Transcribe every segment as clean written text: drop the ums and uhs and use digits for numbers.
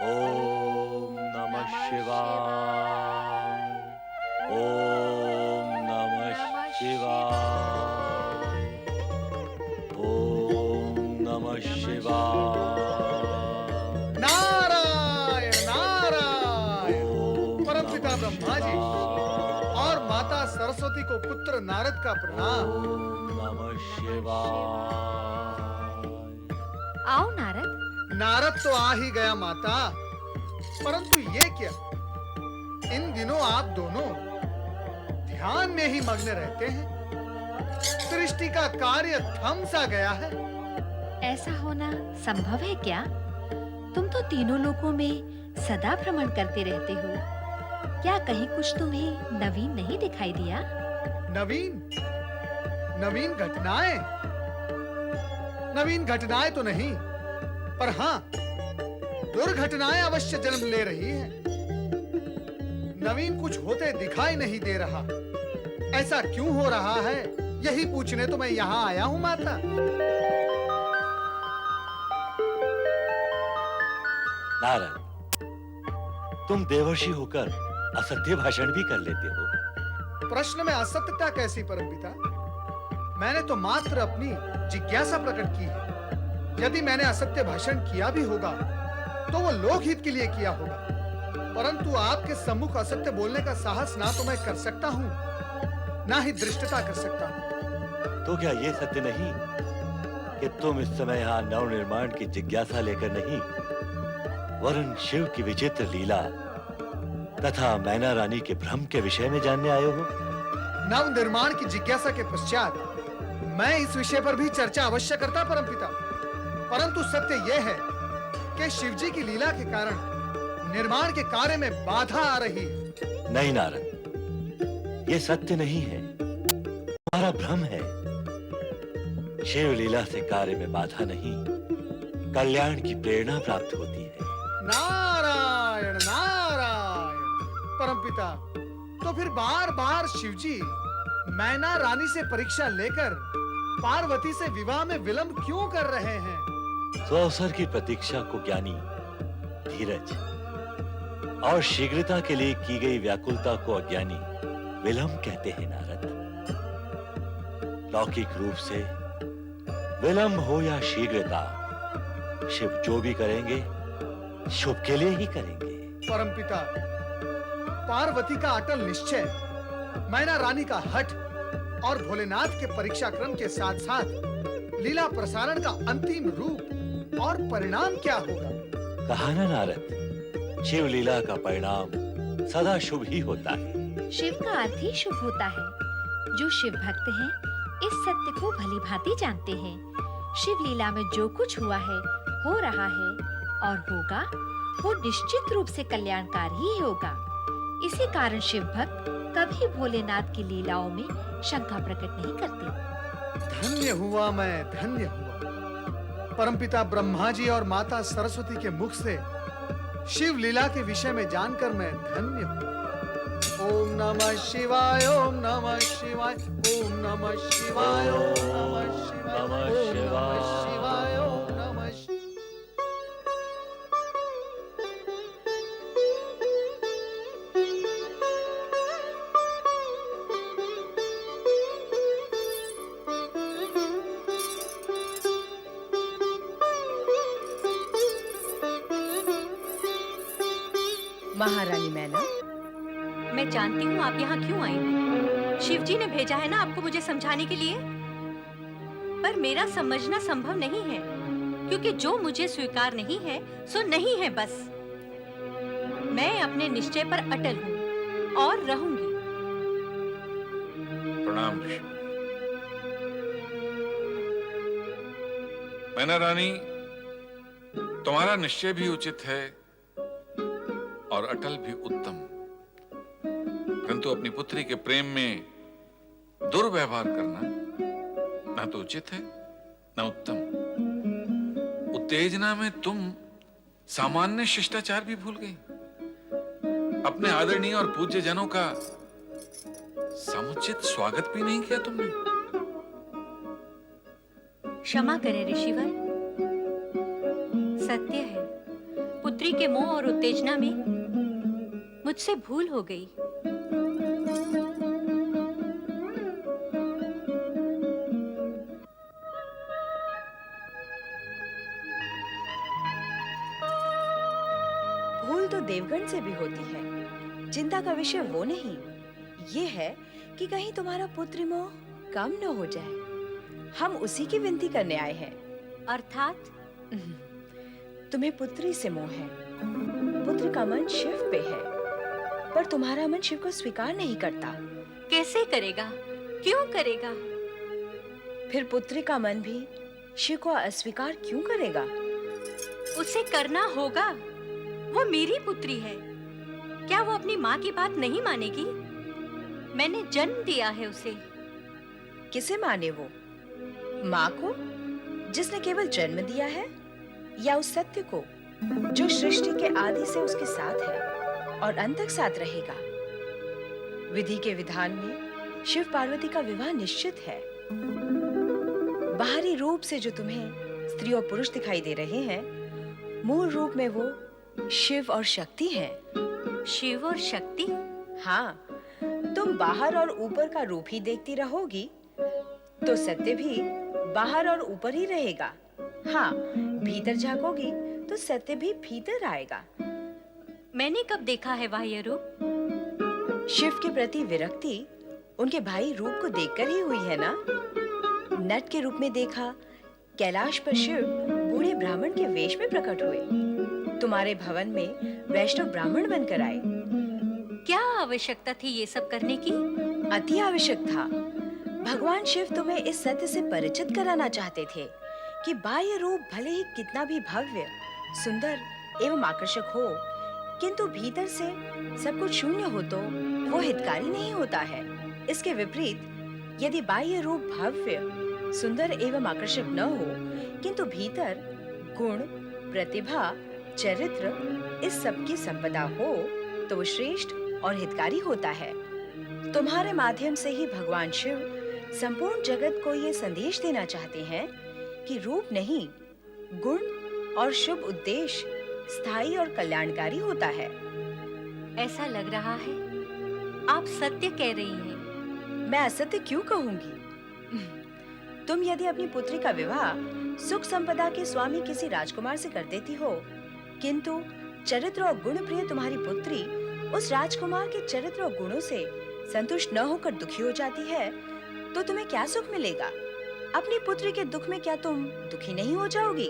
ओम नमः शिवाय। ओम नमः शिवाय। ओम नमः शिवाय। नारायण नारायण। ओम परमपिता नमः ब्रह्मा जी शिवाय। और माता सरस्वती को पुत्र नारद का प्रणाम। ओम नमः शिवाय। आओ नारद। नारद तो आ ही गया माता, परंतु ये क्या, इन दिनों आप दोनों ध्यान में ही मग्न रहते हैं। सृष्टि का कार्य थम सा गया है। ऐसा होना संभव है क्या? तुम तो तीनों लोकों में सदा भ्रमण करते रहते हो। क्या कहीं कुछ तुम्हें नवीन नहीं दिखाई दिया? नवीन नवीन घटनाएं? नवीन घटनाएं तो नहीं, पर हां, दुर्घटनाएं अवश्य जन्म ले रही हैं। नवीन कुछ होते दिखाई नहीं दे रहा। ऐसा क्यों हो रहा है, यही पूछने तो मैं यहां आया हूं माता। नारद, तुम देवर्षि होकर असत्य भाषण भी कर लेते हो। प्रश्न में असत्यता कैसी परमपिता? मैंने तो मात्र अपनी जिज्ञासा प्रकट की है। यदि मैंने असत्य भाषण किया भी होगा तो वो लोकहित के लिए किया होगा, परंतु आपके सम्मुख असत्य बोलने का साहस ना तो मैं कर सकता हूं, ना ही दृष्टता कर सकता हूं। तो क्या ये सत्य नहीं कि तुम इस समय यहाँ नवनिर्माण की जिज्ञासा लेकर नहीं, वरन शिव की विचित्र लीला तथा मैना रानी के भ्रम के विषय में जानने आए हो? नव निर्माण की जिज्ञासा के पश्चात मैं इस विषय पर भी चर्चा अवश्य करता परमपिता, परंतु सत्य यह है कि शिवजी की लीला के कारण निर्माण के कार्य में बाधा आ रही है। नहीं नारद, ये सत्य नहीं है, तुम्हारा भ्रम है। शिव लीला से कार्य में बाधा नहीं, कल्याण की प्रेरणा प्राप्त होती है। नारायण नारायण। परमपिता, तो फिर बार-बार शिवजी मैना रानी से परीक्षा लेकर पार्वती से विवाह में विलंब क्यों कर रहे हैं? अवसर की प्रतीक्षा को ज्ञानी धीरज और शीघ्रता के लिए की गई व्याकुलता को अज्ञानी विलंब कहते हैं नारद। लौकिक रूप से विलंब हो या शीघ्रता, शिव जो भी करेंगे शुभ के लिए ही करेंगे। परमपिता, पार्वती का अटल निश्चय, मैना रानी का हठ और भोलेनाथ के परीक्षा क्रम के साथ-साथ लीला प्रसारण का अंतिम रूप और परिणाम क्या होगा? कहा ना नारद, शिव लीला का परिणाम सदा शुभ ही होता है। शिव का अर्थ ही शुभ होता है। जो शिव भक्त हैं, इस सत्य को भली भांति जानते हैं। शिव लीला में जो कुछ हुआ है, हो रहा है और होगा, वो निश्चित रूप से कल्याणकारी ही होगा। इसी कारण शिव भक्त कभी भोलेनाथ की लीलाओं में शंका प्रकट नहीं करते। धन्य हुआ मैं, धन्य हुआ। परमपिता ब्रह्मा जी और माता सरस्वती के मुख से शिव लीला के विषय में जानकर मैं धन्य हूँ। ओम नमः शिवाय, ओम नमः शिवाय, ओम नमः शिवाय, ओम नमः शिवाय, ओम नमः शिवाय, ओम नमः शिवाय। महारानी मैना, मैं जानती हूँ आप यहाँ क्यों आई हैं। शिवजी ने भेजा है ना आपको मुझे समझाने के लिए, पर मेरा समझना संभव नहीं है, क्योंकि जो मुझे स्वीकार नहीं है सो नहीं है बस। मैं अपने निश्चय पर अटल हूँ और रहूंगी। प्रणाम ऋषि। मैना रानी, तुम्हारा निश्चय भी उचित है और अटल भी उत्तम, परंतु अपनी पुत्री के प्रेम में दुर्व्यवहार करना ना तो उचित है ना उत्तम। उत्तेजना में तुम सामान्य शिष्टाचार भी भूल गई। अपने आदरणीय और पूज्य जनों का समुचित स्वागत भी नहीं किया तुमने। क्षमा करें ऋषिवर। सत्य है, पुत्री के मोह और उत्तेजना में मुझसे भूल हो गई। भूल तो देवगण से भी होती है, चिंता का विषय वो नहीं। ये है कि कहीं तुम्हारा पुत्र मोह कम न हो जाए। हम उसी की विनती करने आए हैं। अर्थात तुम्हें पुत्री से मोह है, पुत्र का मन शिव पे है, पर तुम्हारा मन शिव को स्वीकार नहीं करता। कैसे करेगा? क्यों करेगा? फिर पुत्री का मन भी शिव को अस्वीकार क्यों करेगा? उसे करना होगा। वो मेरी पुत्री है। क्या वो अपनी माँ की बात नहीं मानेगी? मैंने जन्म दिया है उसे। किसे माने वो? माँ को, जिसने केवल जन्म दिया है, या उस सत्य को जो सृष्टि के आदि से उसके साथ है और अंत तक साथ रहेगा? विधि के विधान में शिव पार्वती का विवाह निश्चित है। बाहरी रूप से जो तुम्हें स्त्री और पुरुष दिखाई दे रहे हैं, मूल रूप में वो शिव और शक्ति हैं। शिव और शक्ति? हाँ, तुम बाहर और ऊपर का रूप ही देखती रहोगी तो सत्य भी बाहर और ऊपर ही रहेगा। हाँ, भीतर झांकोगी तो सत्य भी भीतर आएगा। मैंने कब देखा है बाह्य रूप? शिव के प्रति विरक्ति उनके भाई रूप को देखकर ही हुई है ना। नट के रूप में देखा, कैलाश पर शिव बूढ़े ब्राह्मण के वेश में प्रकट हुए। तुम्हारे भवन में वैष्णव ब्राह्मण बनकर आए। क्या आवश्यकता थी ये सब करने की? अति आवश्यक था। भगवान शिव तुम्हें इस सत्य से परिचित कराना चाहते थे कि बाह्य रूप भले ही कितना भी भव्य, सुंदर एवं आकर्षक हो, किंतु भीतर से सब कुछ शून्य हो तो वो हितकारी नहीं होता है। इसके विपरीत, यदि बाह्य रूप भव्य, सुंदर एवं आकर्षक न हो, किंतु भीतर गुण, प्रतिभा, चरित्र, इस सब की संपदा हो, तो वो श्रेष्ठ और हितकारी होता है। तुम्हारे माध्यम से ही भगवान शिव संपूर्ण जगत को ये संदेश देना चाहते हैं कि रूप नहीं, गुण और शुभ उद्देश्य स्थायी और कल्याणकारी होता है। ऐसा लग रहा है आप सत्य कह रही हैं। मैं असत्य क्यों कहूंगी? तुम यदि अपनी पुत्री का विवाह सुख संपदा के स्वामी किसी राजकुमार से कर देती हो, किंतु चरित्र और गुण प्रिय तुम्हारी पुत्री उस राजकुमार के चरित्र और गुणों से संतुष्ट न होकर दुखी हो जाती है, तो तुम्हें क्या सुख मिलेगा? अपनी पुत्री के दुख में क्या तुम दुखी नहीं हो जाओगी?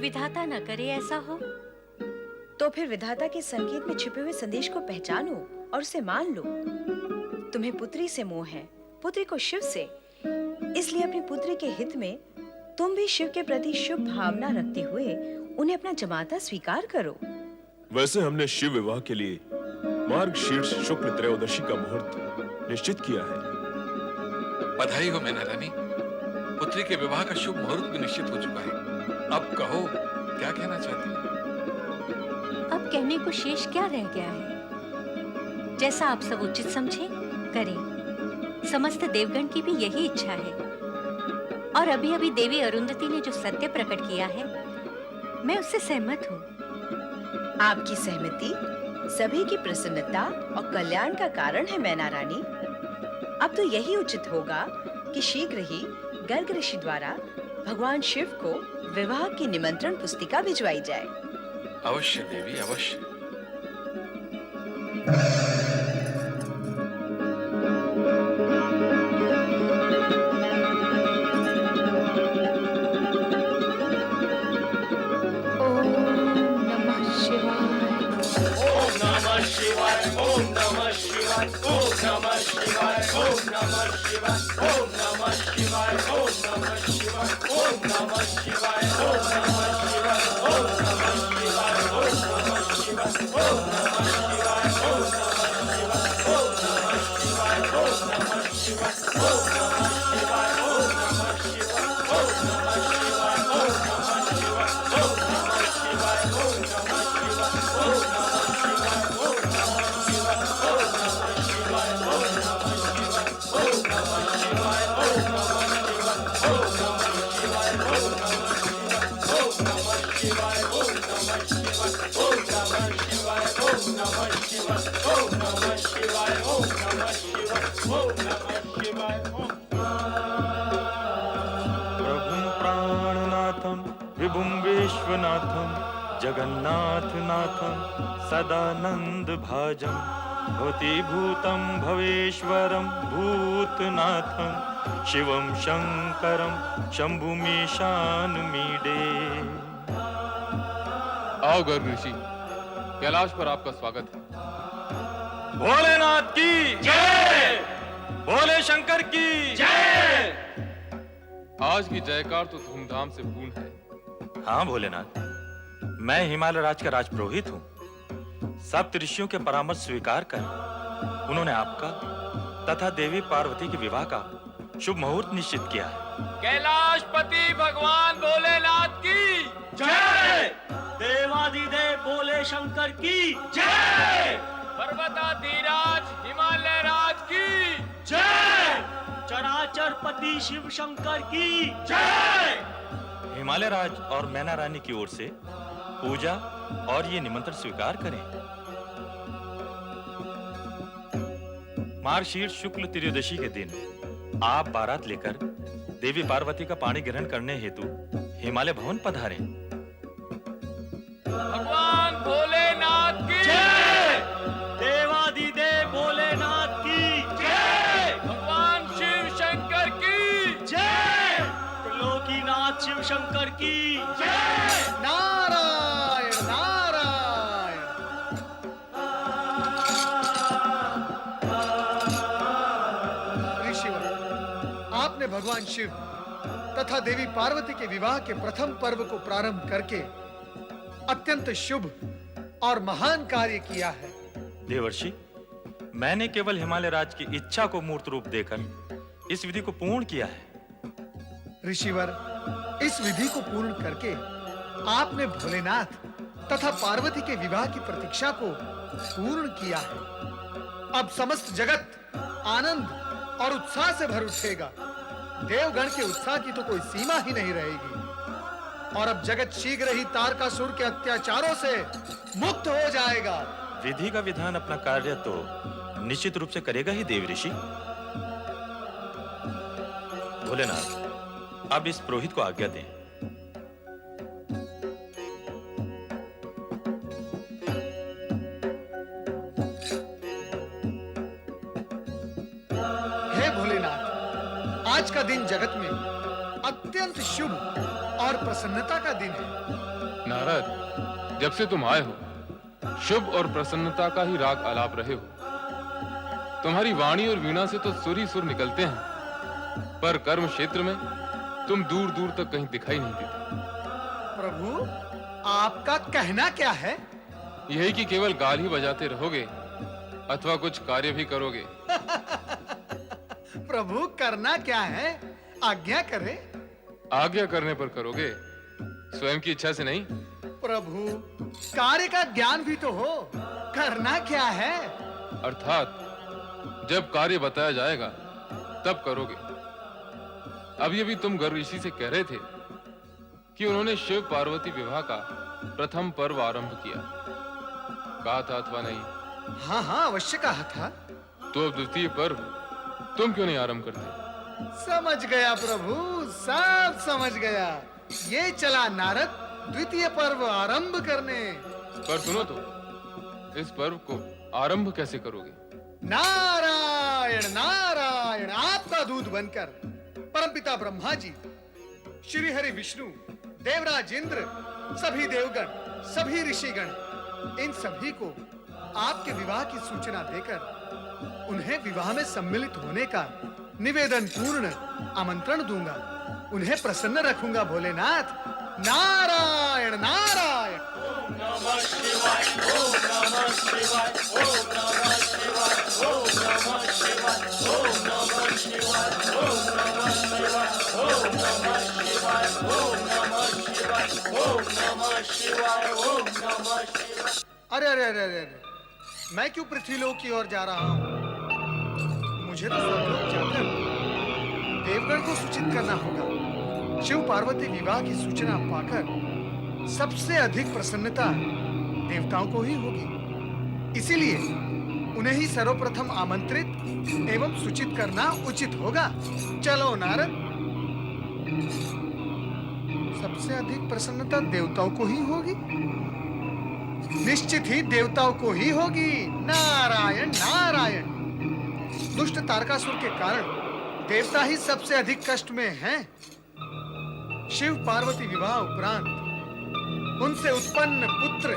विधाता न करे ऐसा हो। तो फिर विधाता के संकेत में छिपे हुए संदेश को पहचानो और उसे मान लो। तुम्हें पुत्री से मोह है, पुत्री को शिव से। इसलिए अपनी पुत्री के हित में तुम भी शिव के प्रति शुभ भावना रखते हुए उन्हें अपना जमाता स्वीकार करो। वैसे हमने शिव विवाह के लिए मार्गशीर्ष शुक्ल त्रयोदशी का मुहूर्त निश्चित किया है। बधाई हो मैना रानी, पुत्री के विवाह का शुभ मुहूर्त भी निश्चित हो चुका है। अब कहो, क्या कहना चाहती हैं? अब कहने को शेष क्या रह गया है? जैसा आप सब उचित समझे करें। समस्त देवगण की भी यही इच्छा है। और अभी अभी देवी अरुंधति ने जो सत्य प्रकट किया है, मैं उससे सहमत हूँ। आपकी सहमति सभी की प्रसन्नता और कल्याण का कारण है मैना रानी। अब तो यही उचित होगा कि शीघ्र ही गर्ग ऋषि द्वारा भगवान शिव को विवाह की निमंत्रण पुस्तिका भिजवाई जाए। अवश्य देवी, अवश्य। विभुं विश्वनाथं जगन्नाथ नाथं सदानंद भाजं भूतिभूतं भवेश्वरं भूतनाथं शिवं शंकरं शंभुमीशानमीडे। आओ गर्ग ऋषि, कैलाश पर आपका स्वागत है। भोलेनाथ की जय, भोले शंकर की जय। आज की जयकार तो धूमधाम से पूर्ण है। हाँ भोलेनाथ, मैं हिमालय राज का राजपुरोहित हूँ। सप्त ऋषियों के परामर्श स्वीकार कर उन्होंने आपका तथा देवी पार्वती के विवाह का शुभ मुहूर्त निश्चित किया है। कैलाशपति भगवान भोलेनाथ की जय, देवादिदेव भोले शंकर की जय, पर्वताधिराज हिमालय राज की जय, चराचर पति शिव शंकर की जय। हिमालय राज और मैना रानी की ओर से पूजा और ये निमंत्रण स्वीकार करें। मार्गशीर्ष शुक्ल त्रयोदशी के दिन आप बारात लेकर देवी पार्वती का पाणी ग्रहण करने हेतु हिमालय भवन पधारें। भगवान भोलेनाथ की जय, देवादिदेव भोलेनाथ की जय, भगवान शिव शंकर की जय, त्रिलोकीनाथ शिव शंकर की जय। नारायण नारायण। ऋषिवर, आपने भगवान शिव तथा देवी पार्वती के विवाह के प्रथम पर्व को प्रारंभ करके अत्यंत शुभ और महान कार्य किया है। देवर्षि, मैंने केवल हिमालय राज की इच्छा को मूर्त रूप देकर इस विधि को पूर्ण किया है। ऋषिवर, इस विधि को पूर्ण करके आपने भोलेनाथ तथा पार्वती के विवाह की प्रतीक्षा को पूर्ण किया है। अब समस्त जगत आनंद और उत्साह से भर उठेगा। देवगण के उत्साह की तो कोई सीमा ही नहीं रहेगी। और अब जगत शीघ्र ही तारकासुर के अत्याचारों से मुक्त हो जाएगा। विधि का विधान अपना कार्य तो निश्चित रूप से करेगा ही देव ऋषि। भोलेनाथ, अब इस पुरोहित को आज्ञा दें। हे भोलेनाथ, आज का दिन जगत में अत्यंत शुभ और प्रसन्नता का दिन है। नारद, जब से तुम आए हो शुभ और प्रसन्नता का ही राग आलाप रहे हो। तुम्हारी वाणी और वीणा से तो सुर ही सुर निकलते हैं, पर कर्म क्षेत्र में तुम दूर दूर तक कहीं दिखाई नहीं देते। प्रभु, आपका कहना क्या है? यही कि केवल गाल ही बजाते रहोगे अथवा कुछ कार्य भी करोगे। प्रभु, करना क्या है? आज्ञा करें। आज्ञा करने पर करोगे, स्वयं की इच्छा से नहीं। प्रभु, कार्य का ज्ञान भी तो हो। करना क्या है? अर्थात जब कार्य बताया जाएगा तब करोगे। अभी अभी तुम गर्ग ऋषि से कह रहे थे कि उन्होंने शिव पार्वती विवाह का प्रथम पर्व आरंभ किया। कहा था अथवा नहीं? हाँ हाँ, अवश्य कहा था। तो अब द्वितीय पर्व तुम क्यों नहीं आरंभ करते? समझ गया प्रभु, सब समझ गया। ये चला नारद द्वितीय पर्व आरंभ करने। पर सुनो तो, इस पर्व को आरंभ कैसे करोगे? नारायण नारायण। आपका दूत बनकर परमपिता ब्रह्मा जी, श्री हरि विष्णु, देवराज इंद्र, सभी देवगण, सभी ऋषिगण, इन सभी को आपके विवाह की सूचना देकर उन्हें विवाह में सम्मिलित होने का निवेदन पूर्ण आमंत्रण दूंगा। उन्हें प्रसन्न रखूंगा भोलेनाथ। नारायण नारायण। ओम नमः शिवाय, ओम नमः शिवाय, ओम नमः शिवाय, ओम नमः शिवाय, ओम नमः शिवाय, ओम नमः शिवाय, ओम नमः शिवाय, ओम नमः शिवाय, ओम नमः शिवाय, ओम नमः शिवाय। अरे अरे अरे अरे, मैं क्यों पृथ्वीलोक की ओर जा रहा हूँ? मुझे तो स्वर्गलोक जाकर देवगण को सूचित करना होगा। शिव पार्वती विवाह की सूचना पाकर सबसे अधिक प्रसन्नता देवताओं को ही होगी। इसीलिए उन्हें ही सर्वप्रथम आमंत्रित एवं सूचित करना उचित होगा। चलो नारद। सबसे अधिक प्रसन्नता देवताओं को ही होगी। निश्चित ही देवताओं को ही होगी। नारायण नारायण। दुष्ट तारकासुर के कारण देवता ही सबसे अधिक कष्ट में हैं। शिव पार्वती विवाह उपरांत उनसे उत्पन्न पुत्र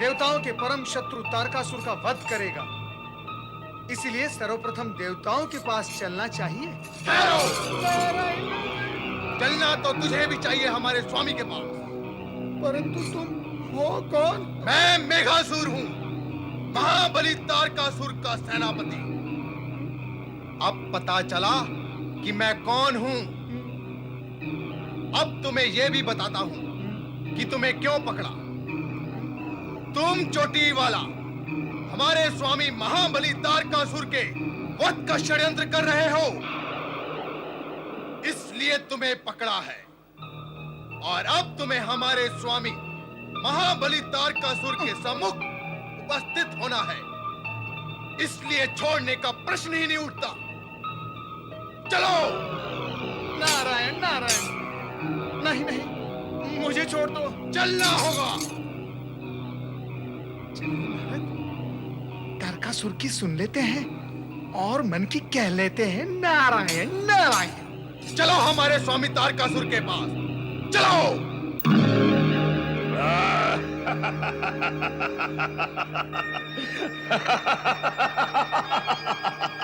देवताओं के परम शत्रु तारकासुर का वध करेगा। इसीलिए सर्वप्रथम देवताओं के पास चलना चाहिए। चलना तो तुझे भी चाहिए हमारे स्वामी के पास। परंतु तुम हो कौन? मैं मेघासुर हूँ, महाबली तारकासुर का सेनापति। अब पता चला कि मैं कौन हूँ। अब तुम्हें यह भी बताता हूँ कि तुम्हें क्यों पकड़ा। तुम चोटी वाला हमारे स्वामी महाबली तारकासुर के वध का षड्यंत्र कर रहे हो, इसलिए तुम्हें पकड़ा है। और अब तुम्हें हमारे स्वामी महाबली तारकासुर के सम्मुख उपस्थित होना है, इसलिए छोड़ने का प्रश्न ही नहीं उठता। चलो। नारायण नारायण। नहीं नहीं, मुझे छोड़ दो। चलना होगा। तारकासुर की सुन लेते हैं और मन की कह लेते हैं। नारायण नारायण। चलो हमारे स्वामी तारकासुर के पास चलो।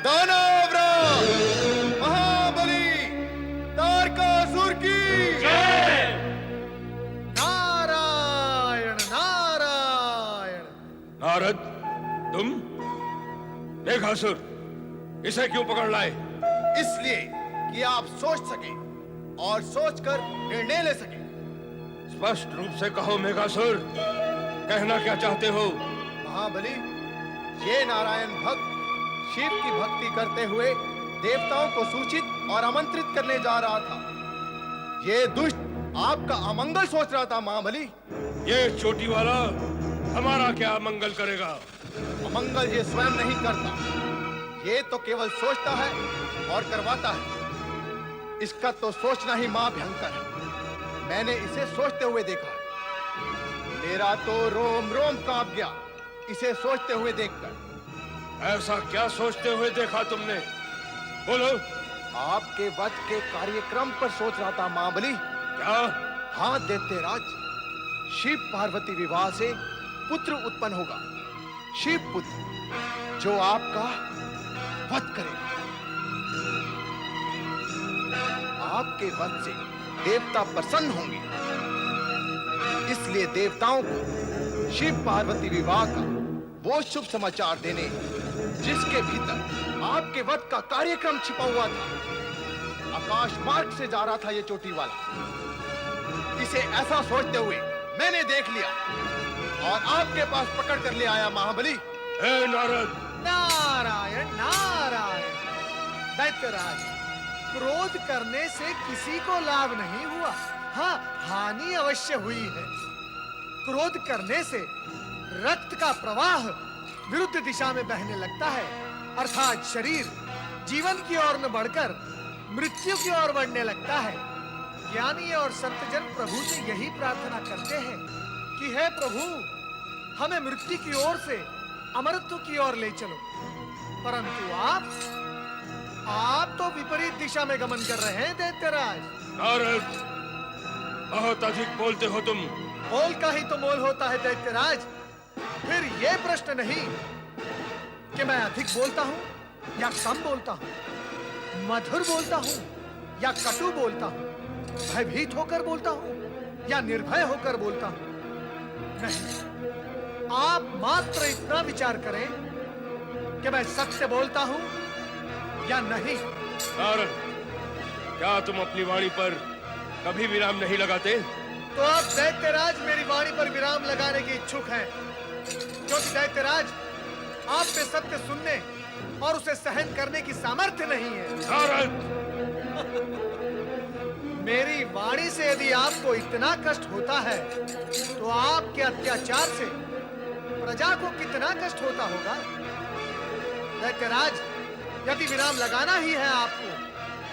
दानवराज महाबली तारकासुर की नारायण नारायण। नारद, तुम मेघासुर, इसे क्यों पकड़ लाए? इसलिए कि आप सोच सके और सोचकर निर्णय ले सके। स्पष्ट रूप से कहो मेघासुर, कहना क्या चाहते हो? महाबली, ये नारायण भक्त शिव की भक्ति करते हुए देवताओं को सूचित और आमंत्रित करने जा रहा था। ये दुष्ट आपका अमंगल सोच रहा था महाबली। ये चोटी वाला हमारा क्या अमंगल करेगा? अमंगल ये स्वयं नहीं करता, ये तो केवल सोचता है और करवाता है। इसका तो सोचना ही मां भयंकर है। मैंने इसे सोचते हुए देखा है। मेरा तो रोम रोम कांप गया इसे सोचते हुए देखकर। ऐसा क्या सोचते हुए देखा तुमने? बोलो। आपके वध के कार्यक्रम पर सोच रहा था महाबली। क्या? हाँ दैत्यराज, शिव पार्वती विवाह से पुत्र उत्पन्न होगा। शिव पुत्र जो आपका वध करेगा। आपके वध से देवता प्रसन्न होंगे, इसलिए देवताओं को शिव पार्वती विवाह का वो शुभ समाचार देने जिसके भीतर आपके वध का कार्यक्रम छिपा हुआ था। आकाश मार्ग से जा रहा था ये चोटी वाला। इसे ऐसा सोचते हुए मैंने देख लिया और आपके पास पकड़ कर ले आया महाबली। हे नारद! नारायण नारायण। दैत्यराज, क्रोध करने से किसी को लाभ नहीं हुआ, हाँ हानि अवश्य हुई है। क्रोध करने से रक्त का प्रवाह विरुद्ध दिशा में बहने लगता है, अर्थात शरीर जीवन की ओर न बढ़कर मृत्यु की ओर बढ़ने लगता है। ज्ञानी और संतजन प्रभु से यही प्रार्थना करते हैं कि हे प्रभु, हमें मृत्यु की ओर से अमरत्व की ओर ले चलो। परंतु आप तो विपरीत दिशा में गमन कर रहे हैं दैत्यराज। नारद, बहुत अधिक बोलते हो तुम। बोल का ही तो मोल होता है दैत्यराज। फिर ये प्रश्न नहीं कि मैं अधिक बोलता हूँ या कम बोलता हूँ, मधुर बोलता हूँ या कटु बोलता हूँ, भयभीत होकर बोलता हूँ या निर्भय होकर बोलता हूँ। नहीं, आप मात्र इतना विचार करें कि मैं सत्य बोलता हूँ या नहीं। नारद, क्या तुम अपनी वाणी पर कभी विराम नहीं लगाते? तो आप दैत्यराज मेरी वाणी पर विराम लगाने के इच्छुक हैं, क्योंकि दैत्यराज आप पे सत्य सुनने और उसे सहन करने की सामर्थ्य नहीं है। नारद! मेरी वाणी से यदि आपको इतना कष्ट होता है, तो आपके अत्याचार से प्रजा को कितना कष्ट होता होगा। दैत्यराज, यदि विराम लगाना ही है आपको,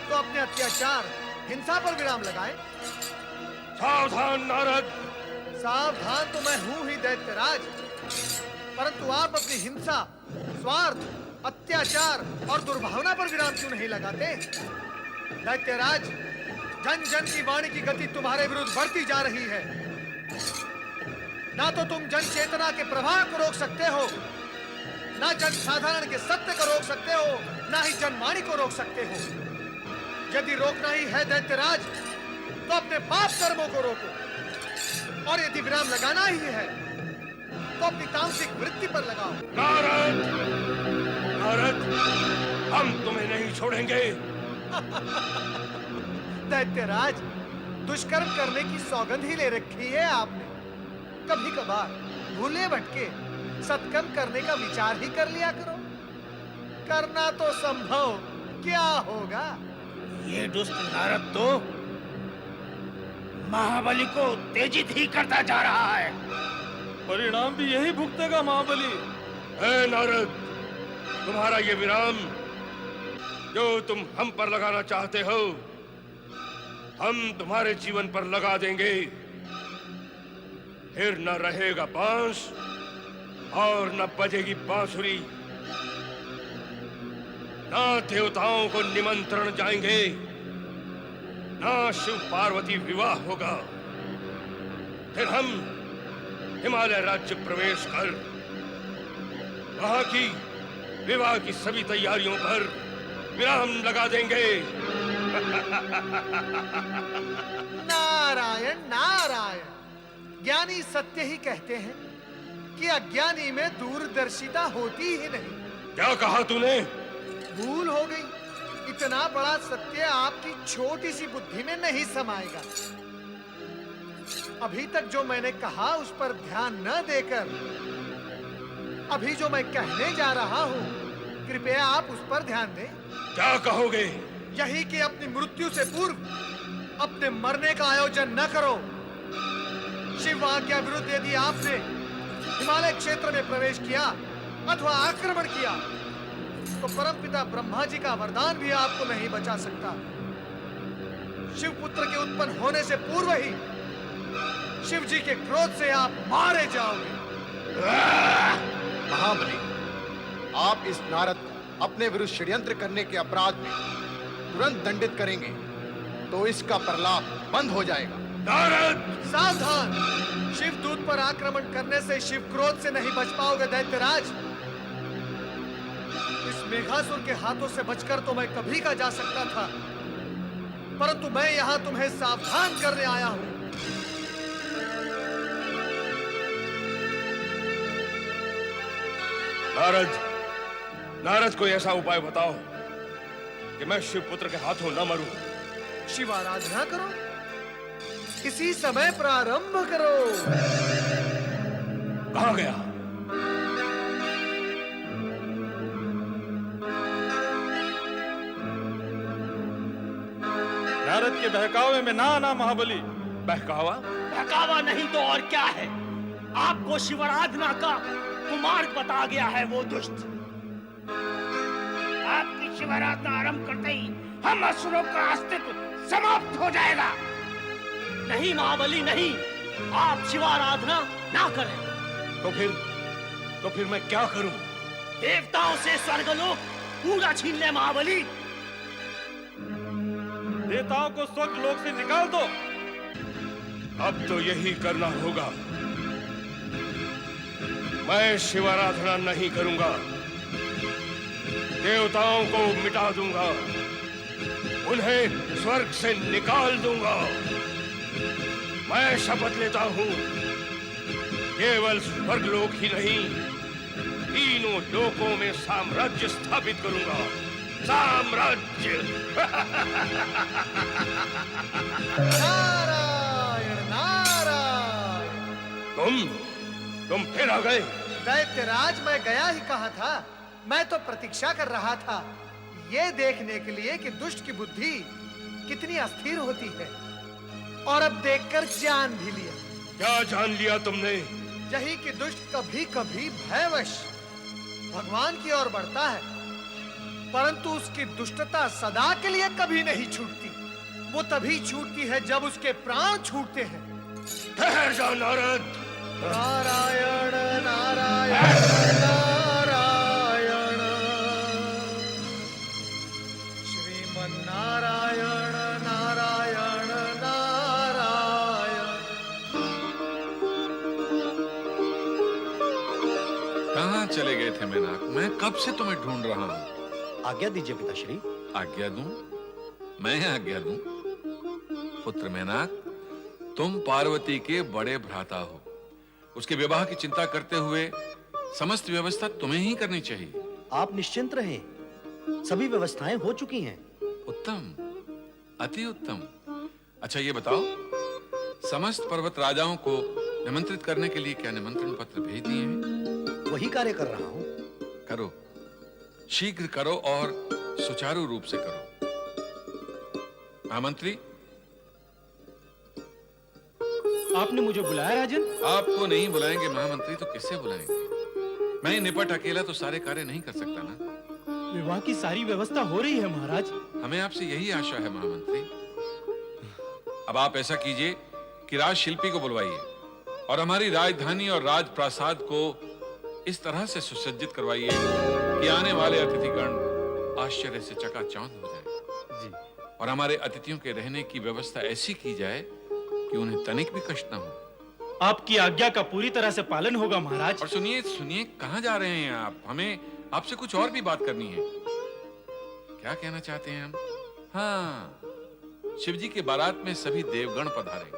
तो अपने अत्याचार हिंसा पर विराम लगाएं। सावधान नारद। सावधान तो मैं हूं ही दैत्यराज, परंतु आप अपनी हिंसा, स्वार्थ, अत्याचार और दुर्भावना पर विराम क्यों नहीं लगाते? दैत्यराज, जन जन की वाणी की गति तुम्हारे विरुद्ध बढ़ती जा रही है। ना तो तुम जन चेतना के प्रवाह को रोक सकते हो, ना जन साधारण के सत्य को रोक सकते हो, ना ही जनवाणी को रोक सकते हो। यदि रोकना ही है दैत्यराज, तो अपने पाप कर्मों को रोको, और यदि विराम लगाना ही है तो अपनी तामसिक वृत्ति पर लगाओ। नारद, नारद, हम तुम्हें नहीं छोड़ेंगे। दैत्यराज, दुष्कर्म करने की सौगंध ही ले रखी है आपने। कभी कभार भूले भटके सत्कर्म करने का विचार ही कर लिया करो। करना तो संभव क्या होगा? ये दुष्ट नारद तो महाबली को उत्तेजित ही करता जा रहा है। परिणाम भी यही भुगतेगा महाबली। हे नारद, तुम्हारा ये विराम जो तुम हम पर लगाना चाहते हो, हम तुम्हारे जीवन पर लगा देंगे। फिर न रहेगा बांस और न बजेगी बांसुरी, ना देवताओं को निमंत्रण जाएंगे, ना शिव पार्वती विवाह होगा। फिर हम हिमालय राज्य प्रवेश कर वहां की विवाह की सभी तैयारियों पर विराम लगा देंगे। नारायण नारायण, ज्ञानी सत्य ही कहते हैं कि अज्ञानी में दूरदर्शिता होती ही नहीं। क्या कहा तूने? भूल हो गई। इतना बड़ा सत्य आपकी छोटी सी बुद्धि में नहीं समाएगा। अभी तक जो मैंने कहा उस पर ध्यान न देकर अभी जो मैं कहने जा रहा हूँ, कृपया आप उस पर ध्यान दें। क्या कहोगे? यही कि अपनी मृत्यु से पूर्व अपने मरने का आयोजन न करो। शिव आज्ञा विरुद्ध यदि आपने हिमालय क्षेत्र में प्रवेश किया अथवा आक्रमण किया, तो परमपिता ब्रह्मा जी का वरदान भी आपको नहीं बचा सकता। शिवपुत्र के उत्पन्न होने से पूर्व ही शिव जी के क्रोध से आप मारे जाओगे। महाबली, आप इस नारद को अपने विरुद्ध षड्यंत्र करने के अपराध में तुरंत दंडित करेंगे तो इसका प्रलाप बंद हो जाएगा। नारद, सावधान! शिव दूत पर आक्रमण करने से शिव क्रोध से नहीं बच पाओगे दैत्यराज। इस मेघासुर के हाथों से बचकर तो मैं कभी का जा सकता था, परंतु मैं यहाँ तुम्हें सावधान करने आया हूँ। नारद, नारद कोई ऐसा उपाय बताओ कि मैं शिवपुत्र के हाथों न मरूं। शिव आराधना करो, इसी समय प्रारंभ करो। कहाँ गया? नारद के बहकावे में ना आना महाबली। बहकावा? बहकावा नहीं तो और क्या है? आपको शिवाराधना का कुमार्ग बता गया है वो दुष्ट। आपकी शिवाराधना आरंभ करते ही हम असुरों का अस्तित्व समाप्त हो जाएगा। नहीं महाबली नहीं, आप शिवाराधना ना करें। तो फिर मैं क्या करूं? देवताओं से स्वर्गलोक पूरा छीन ले महाबली। देवताओं को स्वर्ग लोक से निकाल दो। अब तो यही करना होगा। मैं शिवाराधना नहीं करूंगा, देवताओं को मिटा दूंगा, उन्हें स्वर्ग से निकाल दूंगा। मैं शपथ लेता हूं, केवल स्वर्गलोक ही नहीं, तीनों लोकों में साम्राज्य स्थापित करूंगा। साम्राज्य। नारायण नारायण। तुम फिर आ गए? दैत्यराज, मैं गया ही कहा था। मैं तो प्रतीक्षा कर रहा था, ये देखने के लिए कि दुष्ट की बुद्धि कितनी अस्थिर होती है, और अब देखकर जान भी लिया। क्या जान लिया तुमने? यही कि दुष्ट कभी कभी भयवश भगवान की ओर बढ़ता है, परंतु उसकी दुष्टता सदा के लिए कभी नहीं छूटती। वो तभी छूटती है जब उसके प्राण छूटते हैं। ठहर जा नारद। नारायण नारायण नारायण श्रीमन नारायण नारायण नारायण। कहाँ चले गए थे मेनाक? मैं कब से तुम्हें ढूंढ रहा हूँ। आज्ञा दीजिए पिताश्री। आज्ञा दूं? मैं आज्ञा दूं? पुत्र मेनाक, तुम पार्वती के बड़े भ्राता हो। उसके विवाह की चिंता करते हुए समस्त व्यवस्था तुम्हें ही करनी चाहिए। आप निश्चिंत रहें, सभी व्यवस्थाएं हो चुकी हैं। उत्तम, अति उत्तम। अच्छा ये बताओ, समस्त पर्वत राजाओं को निमंत्रित करने के लिए क्या निमंत्रण पत्र भेज दिए हैं? वही कार्य कर रहा हूं। करो, शीघ्र करो और सुचारू रूप से करो। महामंत्री, आपने मुझे बुलाया राजन? आपको नहीं बुलाएंगे महामंत्री तो किससे बुलाएंगे? मैं निपट अकेला तो सारे कार्य नहीं कर सकता ना। विवाह की सारी व्यवस्था हो रही है महाराज। हमें आपसे यही आशा है महामंत्री। अब आप ऐसा कीजिए कि राज शिल्पी को बुलवाइए और हमारी राजधानी और राजप्रासाद को इस तरह से सुसज्जित करवाइए कि आने वाले अतिथिगण आश्चर्य से चकाचौंध हो जाए। जी। और हमारे अतिथियों के रहने की व्यवस्था ऐसी की जाए कि उन्हें तनिक भी कष्ट न हो। आपकी आज्ञा का पूरी तरह से पालन होगा महाराज। और सुनिए सुनिए, कहाँ जा रहे हैं आप? हमें आपसे कुछ और भी बात करनी है। क्या कहना चाहते हैं हम? हाँ, शिवजी के बारात में सभी देवगण पधारेंगे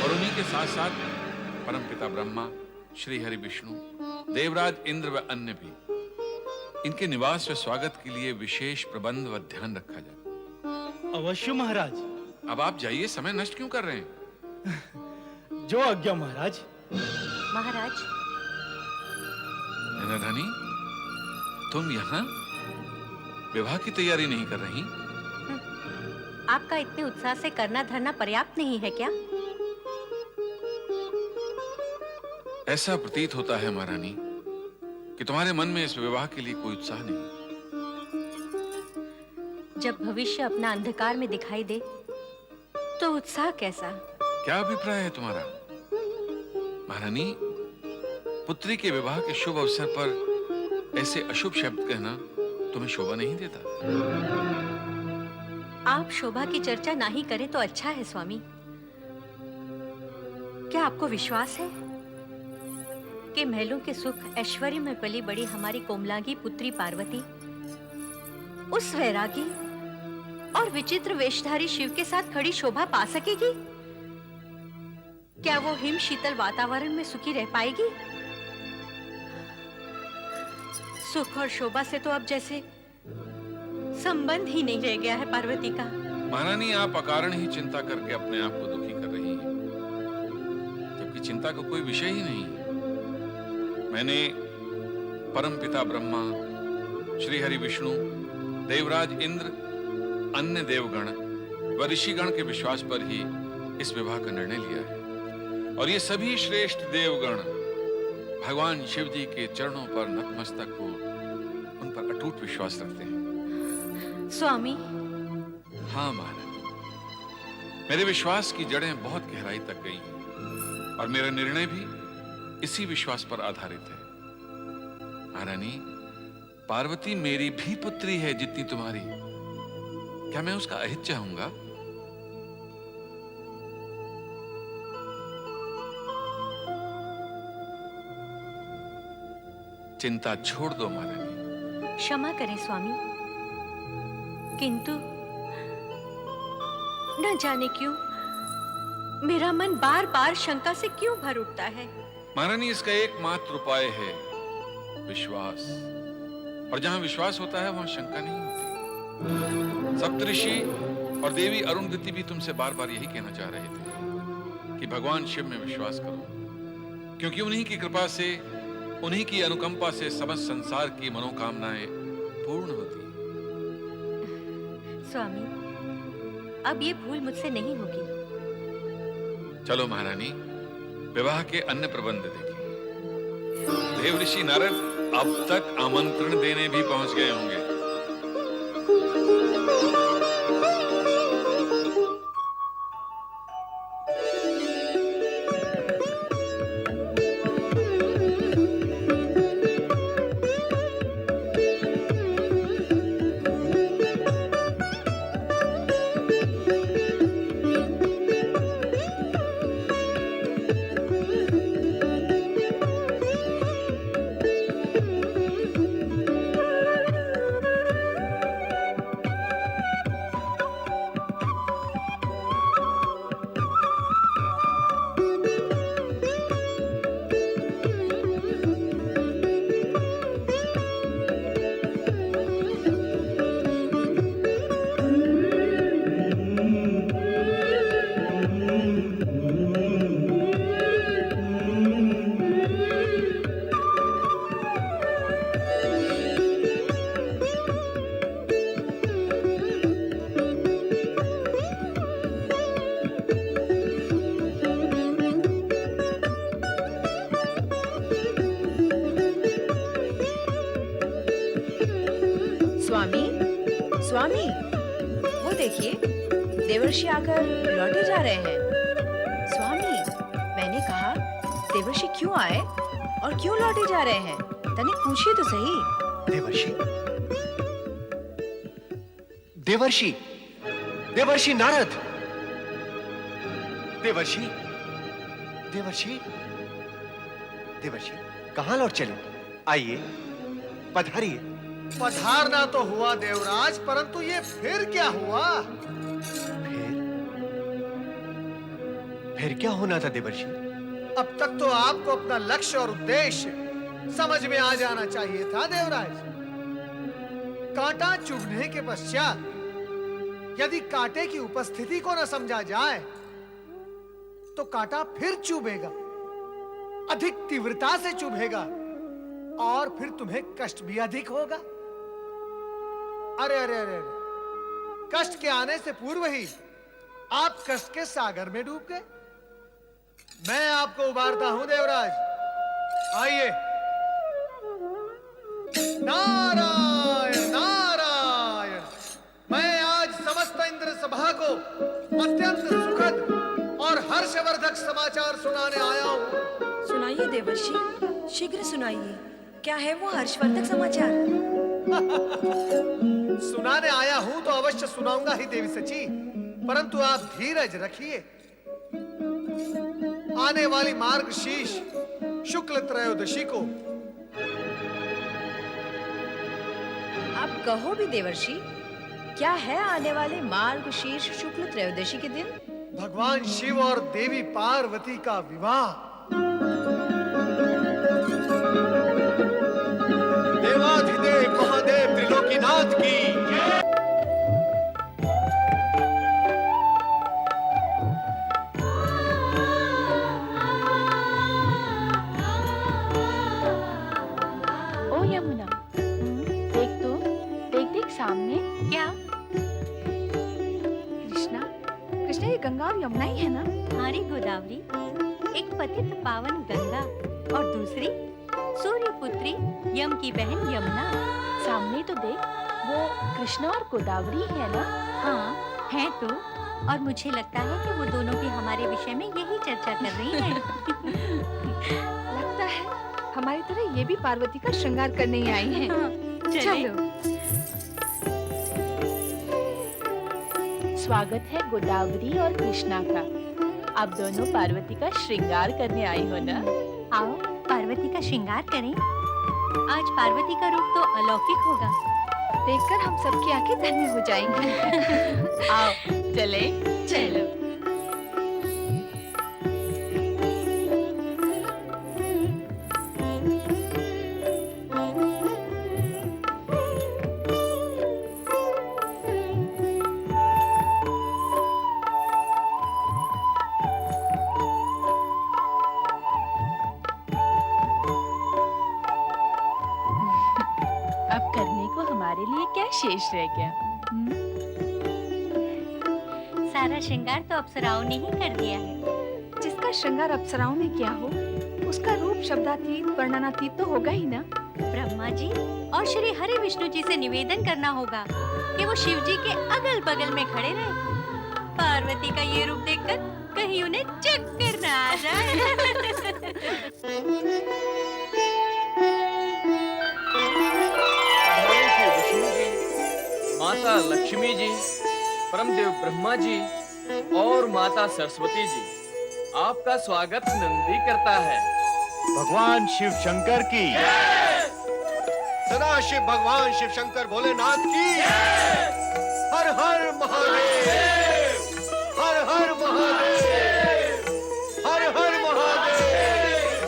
और उन्हीं के साथ साथ परमपिता ब्रह्मा, श्री हरि विष्णु, देवराज इंद्र व अन्य भी। इनके निवास व स्वागत के लिए विशेष प्रबंध व ध्यान रखा जाए। अवश्य महाराज। अब आप जाइए, समय नष्ट क्यों कर रहे हैं? जो आज्ञा महाराज। महाराज, नैनारानी, तुम यहाँ विवाह की तैयारी नहीं कर रही? आपका इतने उत्साह से करना धरना पर्याप्त नहीं है क्या? ऐसा प्रतीत होता है महारानी कि तुम्हारे मन में इस विवाह के लिए कोई उत्साह नहीं। जब भविष्य अपना अंधकार में दिखाई दे तो उत्साह कैसा? क्या अभिप्राय है तुम्हारा? महारानी, पुत्री के विवाह के शुभ अवसर पर ऐसे अशुभ शब्द कहना तुम्हें शोभा नहीं देता। आप शोभा की चर्चा ना ही करें तो अच्छा है स्वामी। क्या आपको विश्वास है कि महलों के सुख ऐश्वर्य में पली बड़ी हमारी कोमलांगी पुत्री पार्वती उस वैरागी और विचित्र वेशधारी शिव के साथ खड़ी शोभा पा सकेगी? क्या वो हिम शीतल वातावरण में सुखी रह पाएगी? सुख और शोभा से तो अब जैसे संबंध ही नहीं रह गया है पार्वती का। महारानी, आप अकारण ही चिंता करके अपने आप को दुखी कर रही हैं, जबकि चिंता का कोई विषय ही नहीं है। मैंने परमपिता ब्रह्मा, श्री हरि विष्णु, देवराज इंद्र, अन्य देवगण व ऋषिगण के विश्वास पर ही इस विवाह का निर्णय लिया है। और ये सभी श्रेष्ठ देवगण भगवान शिव जी के चरणों पर नतमस्तक हो उन पर अटूट विश्वास रखते हैं। स्वामी। हाँ महारानी, मेरे विश्वास की जड़ें बहुत गहराई तक गई हैं और मेरा निर्णय भी इसी विश्वास पर आधारित है। महारानी, पार्वती मेरी भी पुत्री है जितनी तुम्हारी। क्या मैं उसका अहित चाहूंगा? चिंता छोड़ दो महारानी। क्षमा करें स्वामी, किंतु न जाने क्यों मेरा मन बार बार शंका से क्यों भर उठता है। महारानी, इसका एकमात्र उपाय है विश्वास, और जहां विश्वास होता है वहां शंका नहीं होती। सप्तऋषि और देवी अरुंधति भी तुमसे बार बार यही कहना चाह रहे थे कि भगवान शिव में विश्वास करो, क्योंकि उन्हीं की कृपा से, उन्हीं की अनुकंपा से समस्त संसार की मनोकामनाएं पूर्ण होती हैं। स्वामी, अब ये भूल मुझसे नहीं होगी। चलो महारानी, विवाह के अन्य प्रबंध देखें। देव ऋषि नारद अब तक आमंत्रण देने भी पहुंच गए होंगे। स्वामी, वो देखिए, देवर्षि आकर लौटे जा रहे हैं। स्वामी, मैंने कहा देवर्षि क्यों आए और क्यों लौटे जा रहे हैं? तनिक पूछिए तो सही। देवर्षि, देवर्षि, देवर्षि नारद, देवर्षि, देवर्षि, देवर्षि, कहाँ लौट चले? आइए, पधारिए। पधारना तो हुआ देवराज, परंतु ये फिर क्या हुआ? फिर क्या होना था देवर्षि? अब तक तो आपको अपना लक्ष्य और उद्देश्य समझ में आ जाना चाहिए था देवराज। कांटा चुभने के पश्चात यदि कांटे की उपस्थिति को न समझा जाए तो कांटा फिर चुभेगा, अधिक तीव्रता से चुभेगा और फिर तुम्हें कष्ट भी अधिक होगा। अरे अरे अरे अरे, कष्ट के आने से पूर्व ही आप कष्ट के सागर में डूब गए। मैं आपको उबारता हूं देवराज, आइए। नारायण नारायण, मैं आज समस्त इंद्र सभा को अत्यंत सुखद और हर्षवर्धक समाचार सुनाने आया हूं। सुनाइए देवर्षि, शीघ्र सुनाइए। क्या है वो हर्षवर्धक समाचार? सुनाने आया हूं तो अवश्य सुनाऊंगा ही देवी सची, परंतु आप धीरज रखिए। आने वाली मार्गशीर्ष शुक्ल त्रयोदशी को। आप कहो भी देवर्षि, क्या है आने वाले मार्गशीर्ष शुक्ल त्रयोदशी के दिन? भगवान शिव और देवी पार्वती का विवाह। देवाधिदेव महादेव त्रिलोकीनाथ की। ओ यमुना, देख तो, देख देख सामने। क्या? कृष्णा, कृष्णा, ये गंगा और यमुना ही है ना? हमारी गोदावरी, एक पतित पावन गंगा और दूसरी सूर्य पुत्री यम की बहन यमुना। सामने तो देख, वो कृष्णा और गोदावरी है ना? हाँ, है तो। और मुझे लगता है कि वो दोनों भी हमारे विषय में यही चर्चा कर रही हैं। लगता है हमारी तरह ये भी पार्वती का श्रृंगार करने ही आई हैं। चलो। स्वागत है गोदावरी और कृष्णा का। आप दोनों पार्वती का श्रृंगार करने आई हो ना? आओ पार्वती का श्रृंगार करें। आज पार्वती का रूप तो अलौकिक होगा। देखकर हम सबकी आंखें धन्य हो जाएंगी। आओ चले। चलो। अब करने को हमारे लिए क्या शेष रह गया? सारा श्रृंगार तो अप्सराओं ने ही कर दिया है। जिसका श्रृंगार अप्सराओं ने किया हो, उसका रूप शब्दातीत वर्णनातीत तो होगा ही ना। ब्रह्मा जी और श्री हरि विष्णु जी से निवेदन करना होगा कि वो शिव जी के अगल बगल में खड़े रहे। पार्वती का ये रूप देखकर कहीं उन्हें चक्कर न आ जाए। माता लक्ष्मी जी, परमदेव ब्रह्मा जी और माता सरस्वती जी, आपका स्वागत नंदी करता है। भगवान शिव शंकर की। सदाशिव भगवान शिव शंकर भोलेनाथ की। हर हर महादेव, हर हर महादेव, हर हर महादेव।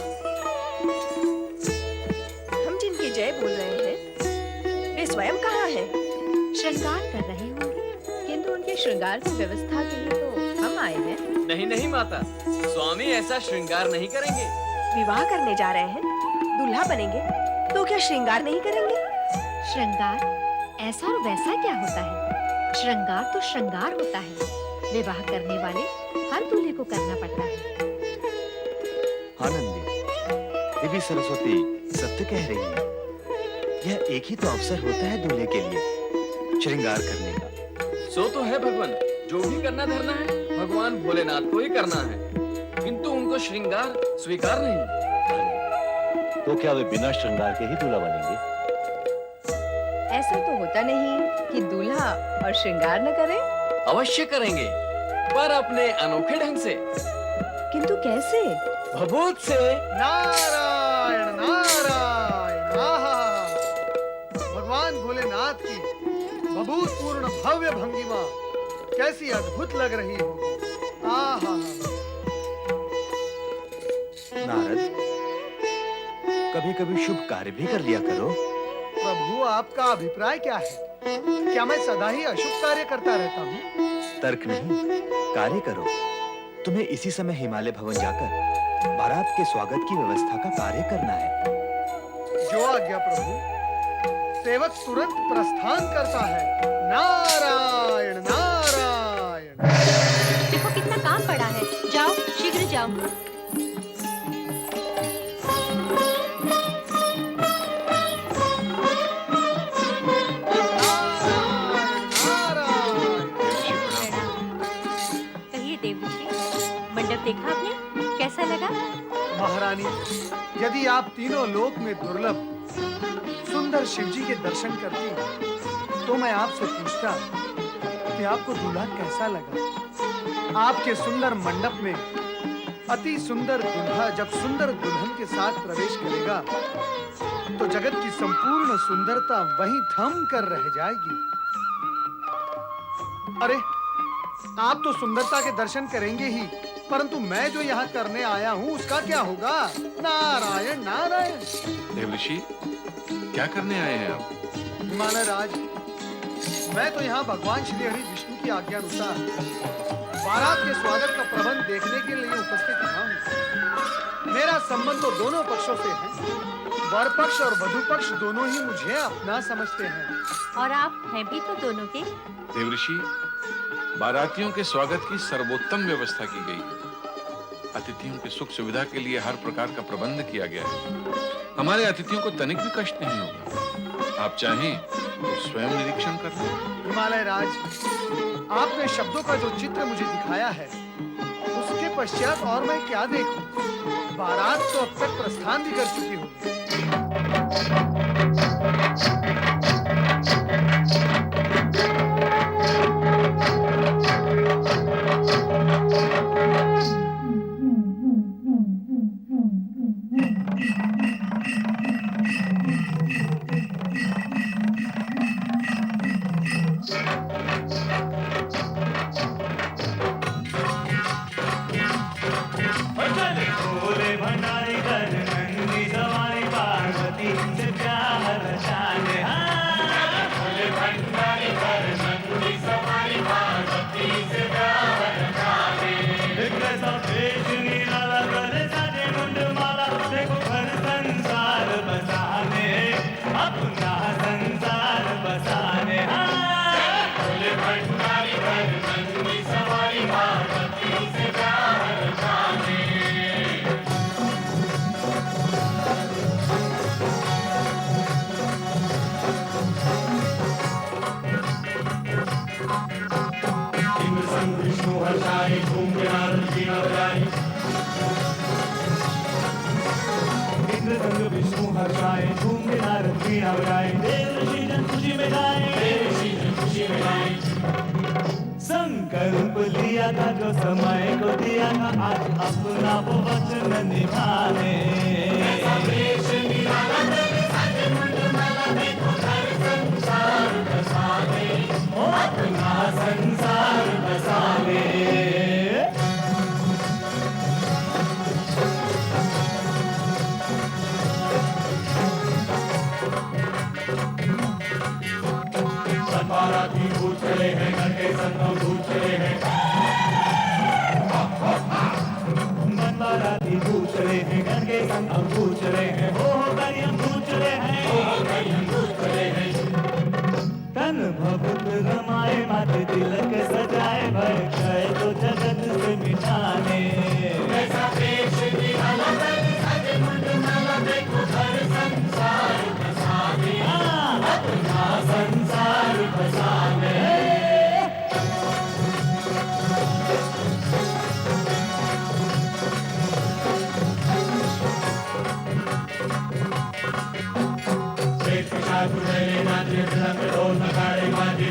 हम जिनकी जय बोल रहे हैं, वे स्वयं कहाँ हैं? श्रृंगार कर रहे होंगे, किंतु उनके श्रृंगार की व्यवस्था के लिए तो हम आए हैं। नहीं नहीं माता, स्वामी ऐसा श्रृंगार नहीं करेंगे। विवाह करने जा रहे हैं, दूल्हा बनेंगे, तो क्या श्रृंगार नहीं करेंगे? श्रृंगार ऐसा और वैसा क्या होता है? श्रृंगार तो श्रृंगार होता है। विवाह करने वाले हर दूल्हे को करना पड़ता है। आनंदी, देवी सरस्वती सत्य कह रही है। यह एक ही तो अवसर होता है दूल्हे के लिए। श्रृंगार करने का। सो तो है भगवान, जो भी करना धरना है भगवान भोलेनाथ को ही करना है, किंतु उनको श्रृंगार स्वीकार नहीं। तो क्या वे बिना श्रृंगार के ही दूल्हा बनेंगे? ऐसा तो होता नहीं कि दूल्हा और श्रृंगार न करे। अवश्य करेंगे, पर अपने अनोखे ढंग से। किंतु कैसे? भभूत से। नारायण नारायण। आहा, भगवान भोलेनाथ की भभूतपूर्ण भव्य भंगिमा कैसी अद्भुत लग रही है। आहा, नारद, कभी कभी शुभ कार्य भी कर लिया करो। प्रभु आपका अभिप्राय क्या है? क्या मैं सदा ही अशुभ कार्य करता रहता हूँ? तर्क नहीं, कार्य करो। तुम्हें इसी समय हिमालय भवन जाकर बारात के स्वागत की व्यवस्था का कार्य करना है। जो आज्ञा प्रभु। सेवक तुरंत प्रस्थान करता है। नारायण नारायण। देखो कितना काम पड़ा है, जाओ शीघ्र जाओ। कहिए देवऋषि, मंडप देखा आपने, कैसा लगा? महारानी, यदि आप तीनों लोक में दुर्लभ सुंदर शिवजी के दर्शन करती तो मैं आपसे पूछता कि आपको दूल्हा कैसा लगा। आपके सुंदर मंडप में अति सुंदर दूल्हा जब सुंदर दुल्हन के साथ प्रवेश करेगा तो जगत की संपूर्ण सुंदरता वहीं थम कर रह जाएगी। अरे, आप तो सुंदरता के दर्शन करेंगे ही, परंतु मैं जो यहाँ करने आया हूँ उसका क्या होगा? नारायण नारायण। देवऋषि, क्या करने आए हैं आप? हिमालय राज, मैं तो यहाँ भगवान श्री हरि विष्णु की आज्ञा अनुसार बारात के स्वागत का प्रबंध देखने के लिए उपस्थित हूँ। मेरा संबंध तो दोनों पक्षों से है। वर पक्ष और वधु पक्ष दोनों ही मुझे अपना समझते हैं। और आप हैं भी तो दोनों के। देवऋषि, बारातियों के स्वागत की सर्वोत्तम व्यवस्था की गई है। अतिथियों की सुख सुविधा के लिए हर प्रकार का प्रबंध किया गया है। हमारे अतिथियों को तनिक भी कष्ट नहीं होगा। आप चाहें तो स्वयं निरीक्षण कर लें। हिमालय राज, आपने शब्दों का जो चित्र मुझे दिखाया है उसके पश्चात और मैं क्या देखूं? बारात तो अब तक प्रस्थान भी कर चुकी होगी। भोले भंडारी कर नंदी सवारी पार्वती से प्यार रचाने। भोले भंडारी कर नंदी सवारी पार्वती से प्यार रचाने। एक ऐसा भेष निराला गले साजे मुंडमाला, देखो घर संसार बसाने, अपना संसार बसाने। भोले भंडारी कर नंदी सवारी पार्वती से प्यार रचाने। विष्णु हर्षाई घूम के नारद की नवराई। इंद्र संग विष्णु हर्षाई घूम के नारद की नवराई। देव ऋषि जन खुशी में गाए, देव ऋषि जन खुशी में गाए। संकल्प लिया था जो समय को दिया था, आज अपना वो वचन निभाने। ऐसा वेश निराला गले साजे मुंडमाला, देखो घर संसार बसाने, अपना संसार बसाने। बाराती भूत चले हैं, घर के संग भूत चले हैं। बाराती भूत चले हैं, घर के संग भूत चले हैं। हो गरियम भूत चले हैं, हो गरियम भूत चले हैं। तन भभूत रमाए, माथे तिलक सजाए, भय क्षय तो जगत से मिटाने। ऐसा वेश निराला गले साजे मुंडमाला, देखो घर संसार बसाने, अपना संसार बसाने। कुड़ैले नाचे मृदंग ढोल नगाड़े बाजे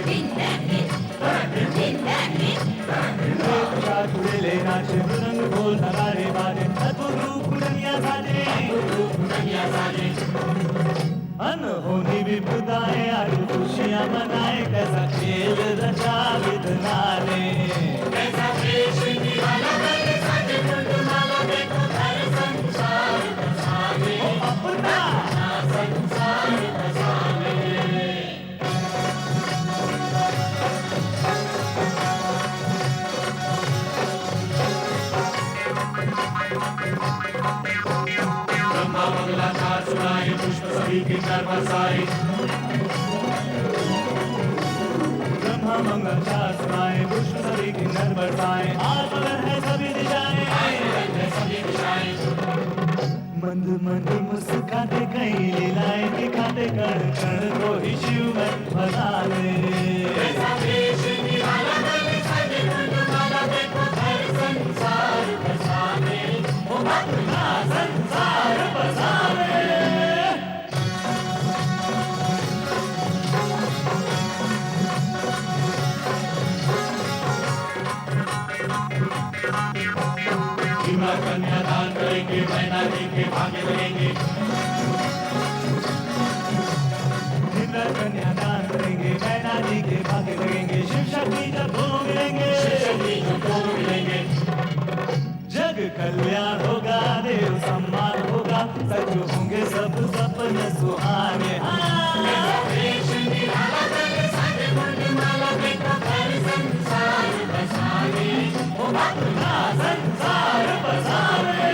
कुड़ैले नाचे मृदंग ढोल नगाड़े बाजे अद्भुत रूप दुनिया साजे अनहोनी विपदाएं आलू खुशियां मनाए कैसा खेल रचा विधना ने कैसा देश निराला बने साजे कुंडमाला देखो घर संसार बसावे अपना संसार बसावे ब्रह्मा मंगलाचार सुनाए पुष्प सभी के कर बरसाए ब्रह्मा मंगलाचार सुनाए पुष्प सभी के कर बरसाए आज मगन है सभी दिशाएं मंद मंद मुस्काते कई लीलाएं दिखाते कण कण को ही शिव में बना ले ऐसा देश निराला बने साजे कुंडमाला देखो घर संसार बसावे ओ अपना संसार बसावे भीमा कन्यादान करेंगे मैना जी के भाग्य लगेंगे भीमा कन्यादान करेंगे मैना जी के भाग्य लगेंगे शिव शक्ति जब दोनों मिलेंगे जग कल्याण होगा देव सम्मान होगा सच होंगे सब सपने सुहाने देश निराला बने साजे कुंडमाला देखो घर संसार बसावे ओ अपना संसार बसावे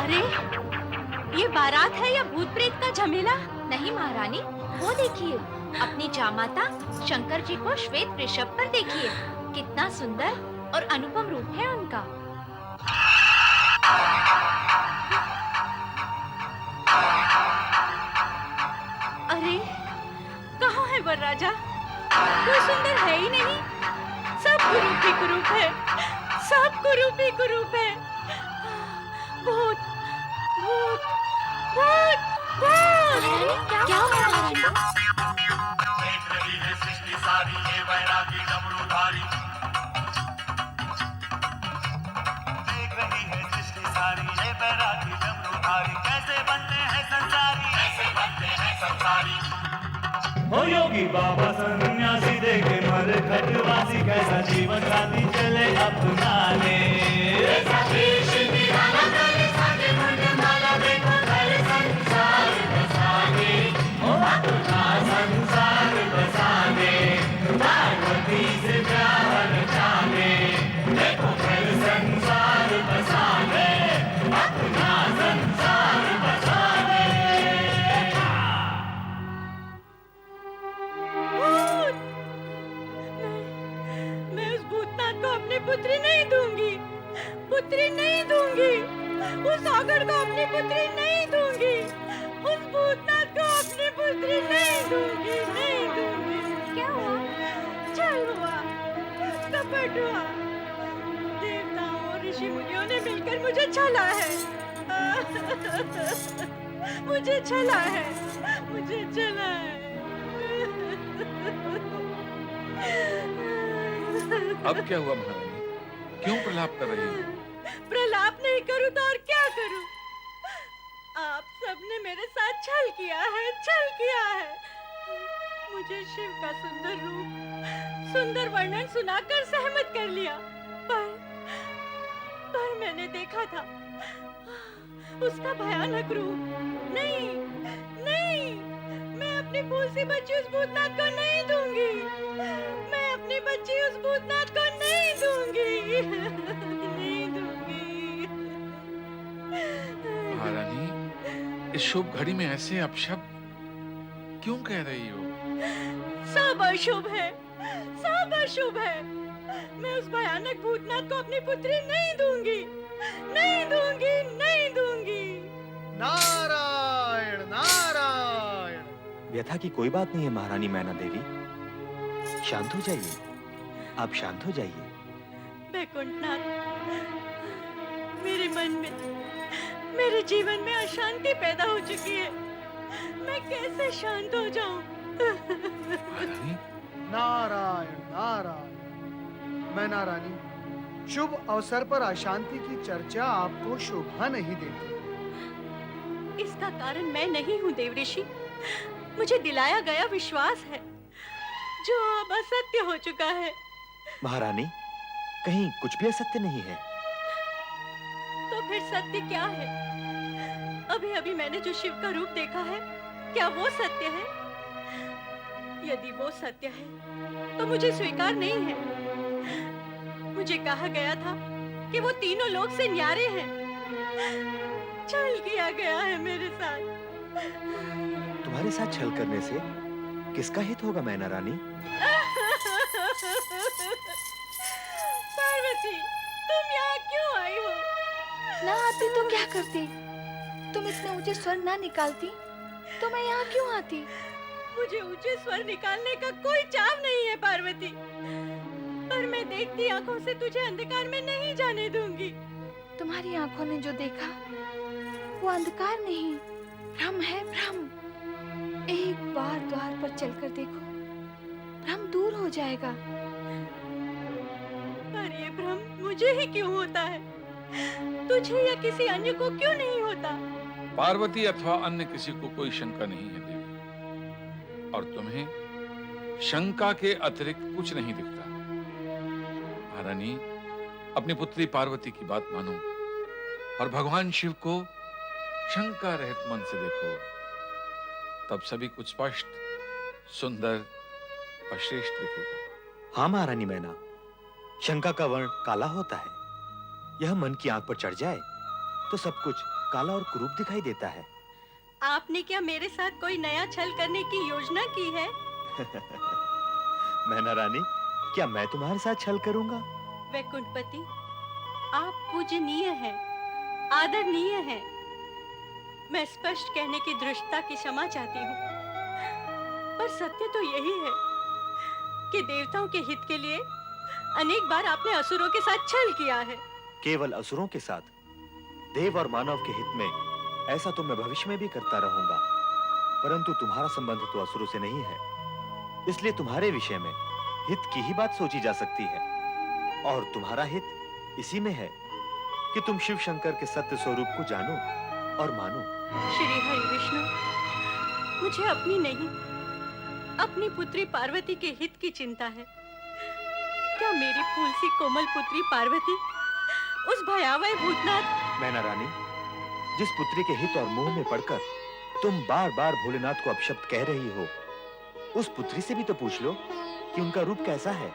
अरे ये बारात है या भूत प्रेत का झमेला? नहीं महारानी, वो देखिए अपनी जामाता शंकर जी को श्वेत वृषभ पर देखिए, कितना सुंदर और अनुपम रूप है उनका। अरे कहाँ है वरराजा? कोई सुंदर है ही नहीं, सब कुरूप ही कुरूप है, सब कुरूप ही कुरूप है। भूत भूत भूत भूत क्या महारानी? देख रही है सृष्टि सारी ये वैरागी डमरूधारी देख रही है सृष्टि सारी ये वैरागी डमरूधारी कैसे बनते हैं संसारी हो योगी बाबा सन्यासी देखे मर खटवासी कैसा जीवन साथी चले अपना ले ऐसा देश निराला बने साजे कुंडमाला देखो घर संसार बसावे ओ अपना संसार बसावे पार्वती से प्यार रचावे देखो घर संसार बसावे अपना संसार बसावे मैं उस भूतनाथ को अपनी पुत्री नहीं दूंगी, पुत्री नहीं दूंगी, उस सागर को अपनी पुत्री नहीं दूंगी, उस भूतनाथ को अपनी पुत्री नहीं दूंगी, नहीं दूंगी। क्या हुआ? छल हुआ, कपट हुआ, देवताओं और ऋषि मुनियों ने मिलकर मुझे छला है, मुझे छला है, मुझे छला है। अब क्या हुआ महारानी? क्यों प्रलाप कर रही हो? प्रलाप नहीं करूं तो और क्या करूं? आप सबने मेरे साथ छल किया है, छल किया है। मुझे शिव का सुंदर रूप, सुंदर वर्णन सुनाकर सहमत कर लिया, पर मैंने देखा था उसका भयानक रूप। नहीं, नहीं, मैं अपनी फूल सी बच्ची उस भूतनाथ को नहीं दूंगी, मैं अपनी बच्ची उस भूतनाथ को नहीं दूंगी, नहीं दूंगी। महारानी, इस शुभ घड़ी में ऐसे अपशब्द क्यों कह रही हो? सब अशुभ है, सब अशुभ है। मैं उस भयानक भूतनाथ को अपनी पुत्री नहीं दूंगी, नहीं दूंगी, नहीं दूंगी। नारायण नारायण। व्यथा की कोई बात नहीं है महारानी मैना देवी। शांत हो जाइए, आप शांत हो जाइए। वैकुंठनाथ, मेरे मन में, मेरे जीवन में अशांति पैदा हो चुकी है। मैं कैसे शांत हो जाऊं? महारानी, नारायण नारायण। मैना रानी, शुभ अवसर पर अशांति की चर्चा आपको शोभा नहीं देती। इसका कारण मैं नहीं हूँ देवऋषि। मुझे दिलाया गया विश्वास है जो अब असत्य हो चुका है। महारानी, कहीं कुछ भी असत्य नहीं है। तो फिर सत्य क्या है? अभी अभी मैंने जो शिव का रूप देखा है, क्या वो सत्य है? यदि वो सत्य है तो मुझे स्वीकार नहीं है। मुझे कहा गया था कि वो तीनों लोक से न्यारे हैं। छल किया गया है मेरे साथ। तुम्हारे साथ छल करने से किसका हित होगा मैना रानी? पार्वती, तुम यहाँ क्यों आई हो? ना आती तो क्या करती? तुम इतने ऊंचे स्वर ना निकालती तो मैं यहाँ क्यों आती? मुझे ऊंचे स्वर निकालने का कोई चाव नहीं है पार्वती, पर मैं देखती आंखों से तुझे अंधकार में नहीं जाने दूंगी। तुम्हारी आंखों ने जो देखा वो अंधकार नहीं, भ्रम है, भ्रम। एक बार द्वार पर चलकर देखो, भ्रम दूर हो जाएगा। पर ये भ्रम मुझे ही क्यों होता है? तुझे या किसी अन्य को क्यों नहीं होता? पार्वती अथवा अन्य किसी को कोई शंका नहीं है देवी, और तुम्हें शंका के अतिरिक्त कुछ नहीं दिखता। महारानी, अपनी पुत्री पार्वती की बात मानो और भगवान शिव को शंका रहित मन से देखो, तब सभी कुछ स्पष्ट, सुंदर और श्रेष्ठ दिखेगा। हाँ महारानी मैना, शंका का वर्ण काला होता है। यह मन की आंख पर चढ़ जाए तो सब कुछ काला और कुरूप दिखाई देता है। आपने क्या मेरे साथ कोई नया छल करने की योजना की है? मैना रानी, क्या मैं तुम्हारे साथ छल करूंगा? वैकुंठपति, आप पूजनीय हैं, आदरणीय हैं। मैं स्पष्ट कहने की दृष्टता की क्षमा चाहती हूँ, पर सत्य तो यही है कि देवताओं के हित के लिए अनेक बार आपने असुरों के साथ छल किया है। केवल असुरों के साथ? देव और मानव के हित में ऐसा तो मैं भविष्य में भी करता रहूंगा, परंतु तुम्हारा संबंध तो असुरों से नहीं है, इसलिए तुम्हारे विषय में हित की ही बात सोची जा सकती है। और तुम्हारा हित इसी में है कि तुम शिव शंकर के सत्य स्वरूप को जानो और मानो। श्री हरि विष्णु, मुझे अपनी नहीं, अपनी पुत्री पार्वती के हित की चिंता है। क्या मेरी फूल सी कोमल पुत्री पार्वती उस भयावह भूतनाथ मैना रानी, जिस पुत्री के हित और मोह में पड़कर तुम बार-बार भोलेनाथ को अपशब्द कह रही हो, उस पुत्री से भी तो पूछ लो कि उनका रूप कैसा है।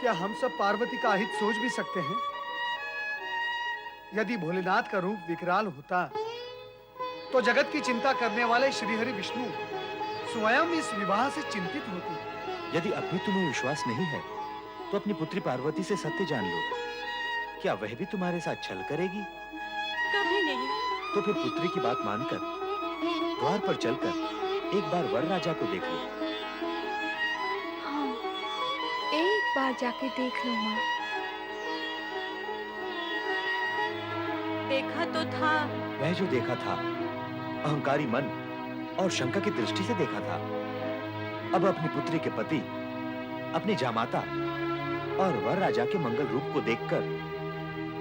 क्या हम सब पार्वती का हित सोच भी सकते हैं? यदि भोलेनाथ का रूप विकराल होता तो जगत की चिंता करने वाले श्रीहरि विष्णु स्वयं इस विवाह से चिंतित होते। यदि अब भी तुम्हें विश्वास नहीं है तो अपनी पुत्री पार्वती से सत्य जान लो। क्या वह भी तुम्हारे साथ छल करेगी? कभी नहीं। तो फिर पुत्री की बात मानकर द्वार पर चलकर एक बार वर राजा को देख लो। हाँ, एक बार जाके देख लो माँ। देखा तो था। वह जो देखा था अहंकारी मन और शंका की दृष्टि से देखा था। अब अपनी पुत्री के पति, अपनी जामाता और वर राजा के मंगल रूप को देखकर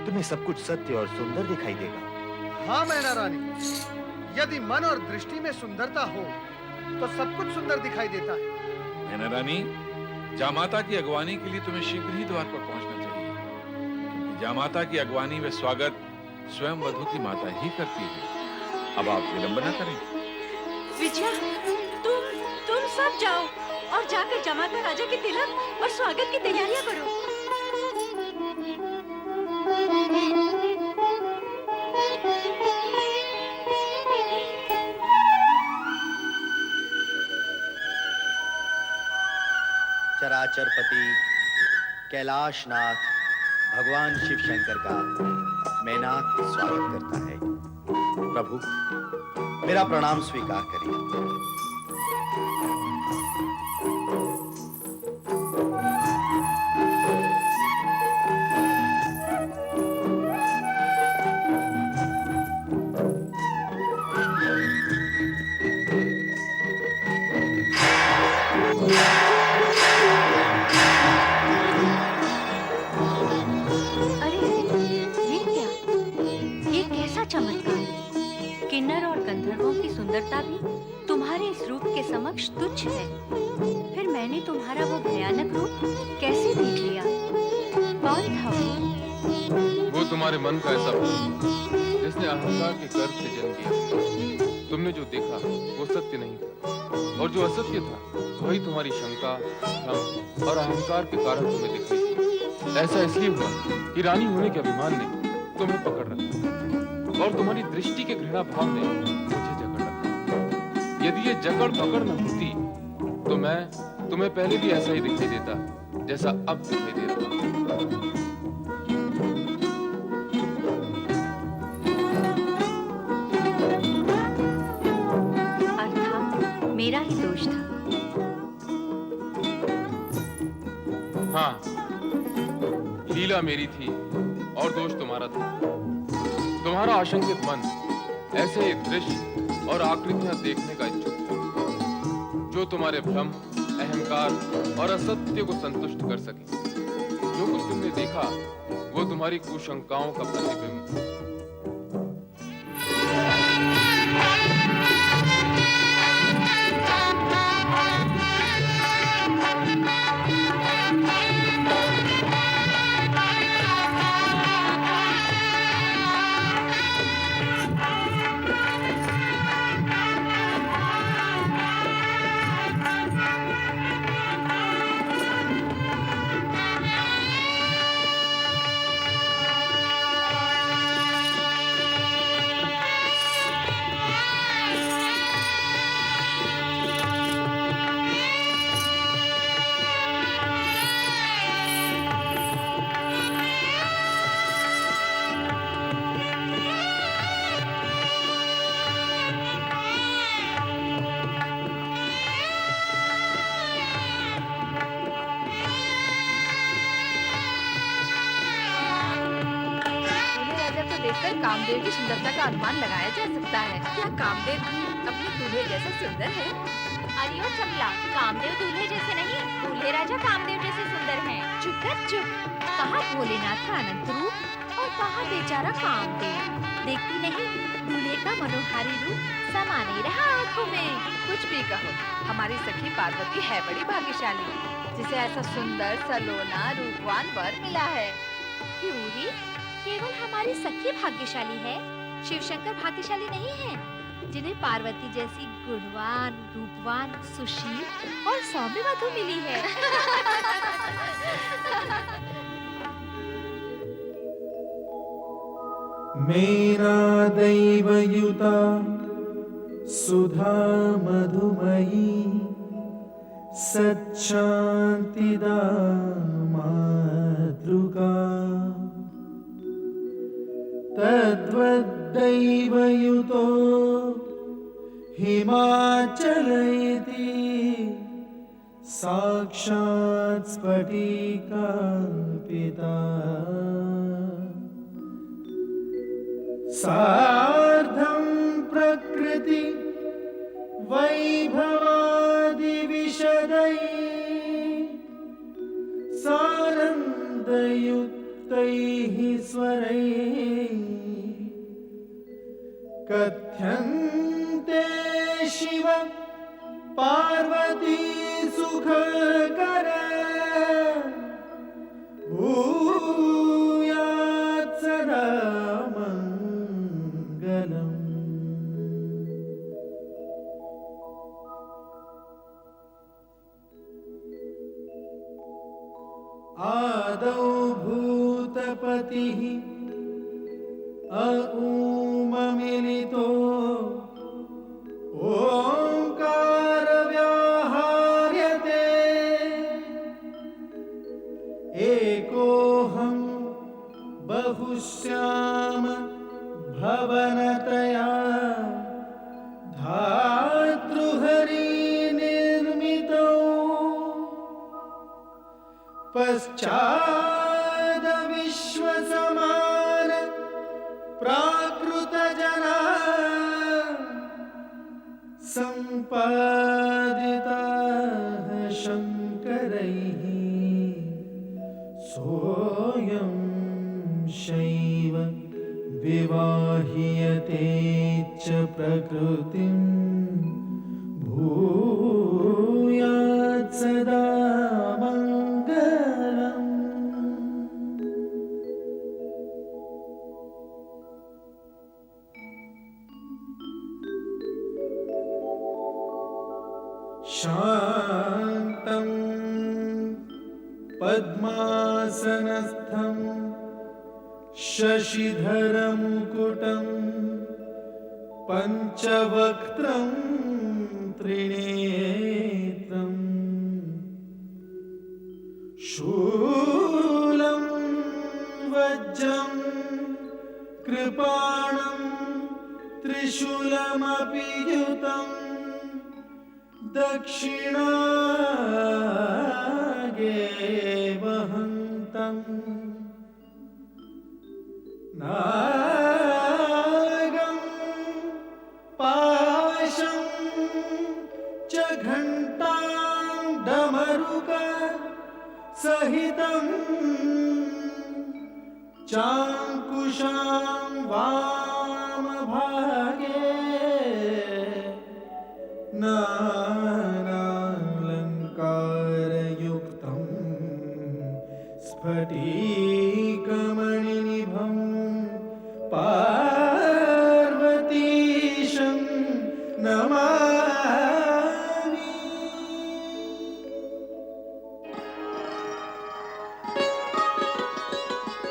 तुम्हें सब कुछ सत्य और सुंदर दिखाई देगा। हाँ मैना रानी, यदि मन और दृष्टि में सुंदरता हो तो सब कुछ सुंदर दिखाई देता है। मैना रानी, जामाता की अगवानी के लिए तुम्हें शीघ्र ही द्वार पर पहुंचना चाहिए, क्योंकि जामाता की अगवानी व स्वागत स्वयं वधू की माता ही करती है। अब आप विलंब न करें। विजया, तुम सब जाओ और जाकर जमाता राजा के तिलक और स्वागत की तैयारियां करो। चराचरपति कैलाशनाथ भगवान शिव शंकर का मैनाक स्वागत करता है। प्रभु, मेरा प्रणाम स्वीकार करिए। सुंदरता भी तुम्हारे इस रूप के समक्ष तुच्छ है। फिर मैंने तुम्हारा वो भयानक रूप कैसे देख लिया? कौन था वो? वो तुम्हारे मन का ऐसा भाव जिसने अहंकार के गर्भ से जन्म लिया। तुमने जो देखा वो सत्य नहीं था, और जो असत्य था वही तुम्हारी शंका, भ्रम और अहंकार के कारण तुम्हें दिख रही थी। ऐसा इसलिए हुआ कि रानी होने के अभिमान ने तुम्हें पकड़ रखा और तुम्हारी दृष्टि के घृणा भाव ने मुझे जकड़ रखा। यदि ये जकड़ पकड़ न होती तो मैं तुम्हें पहले भी ऐसा ही दिखाई देता जैसा अब दिखाई दे रहा है। अर्थात मेरा ही दोष था। हाँ, लीला मेरी थी और दोष तुम्हारा था। तुम्हारा आशंकित मन ऐसे दृश्य और आकृतियां देखने का इच्छुक था जो तुम्हारे भ्रम, अहंकार और असत्य को संतुष्ट कर सके। जो कुछ तुमने देखा वो तुम्हारी कुशंकाओं का प्रतिबिंब था। देखकर कामदेव की सुंदरता का अनुमान लगाया जा सकता है। क्या कामदेव भी अपने दूल्हे जैसे सुंदर है? अरे ओ चपला, कामदेव दूल्हे जैसे नहीं, दूल्हे राजा कामदेव जैसे सुंदर हैं। चुप कर चुप। कहाँ भोलेनाथ का अनंत रूप और कहाँ बेचारा कामदेव। देखती नहीं, दूल्हे का मनोहारी रूप समा नहीं रहा आँखों में। कुछ भी कहो, हमारी सखी पार्वती है बड़ी भाग्यशाली, जिसे ऐसा सुंदर, सलोना, रूपवान वर मिला है। क्यों री? केवल हमारी सखी भाग्यशाली है, शिवशंकर भाग्यशाली नहीं है, जिन्हें पार्वती जैसी गुणवान, रूपवान, सुशील और सौम्य वधू मिली है। मेरा दैवयुता सुधा मधुमयी सच्शांतिदा मातृका तद्वद्दैवयुतो हिमाचल इति साक्षात् स्फटिकाङ्किता सार्धं प्रकृति वैभवादि विशदै सानन्दयुक्तैः स्वरैः कथ्यन्ते शिव पार्वती सुखकर भूयात् सदा मङ्गलम्। आदौ भूतपतिः अऊममिलितो ओंकार व्याहार्यते एकोऽहं बहुश्याम भवनतया धातृहरि निर्मितो पश्चाद विश्वसमान प्राकृतजना सम्पादिताः शङ्करैः सोऽयं शैव विवाह्यते च प्रकृतिम् शान्तं पद्मासनस्थं शशिधरमुकुटं पञ्चवक्त्रं त्रिनेत्रम् शूलं वज्रं कृपाणं त्रिशूलमपि युतं दक्षिणागे वहन्तम् नागं पाशं च घण्टां डमरुक सहितं चाङ्कुशां वामभागे नानालङ्कारयुक्तं स्फटिकमणिनिभं पार्वतीशं नमामि।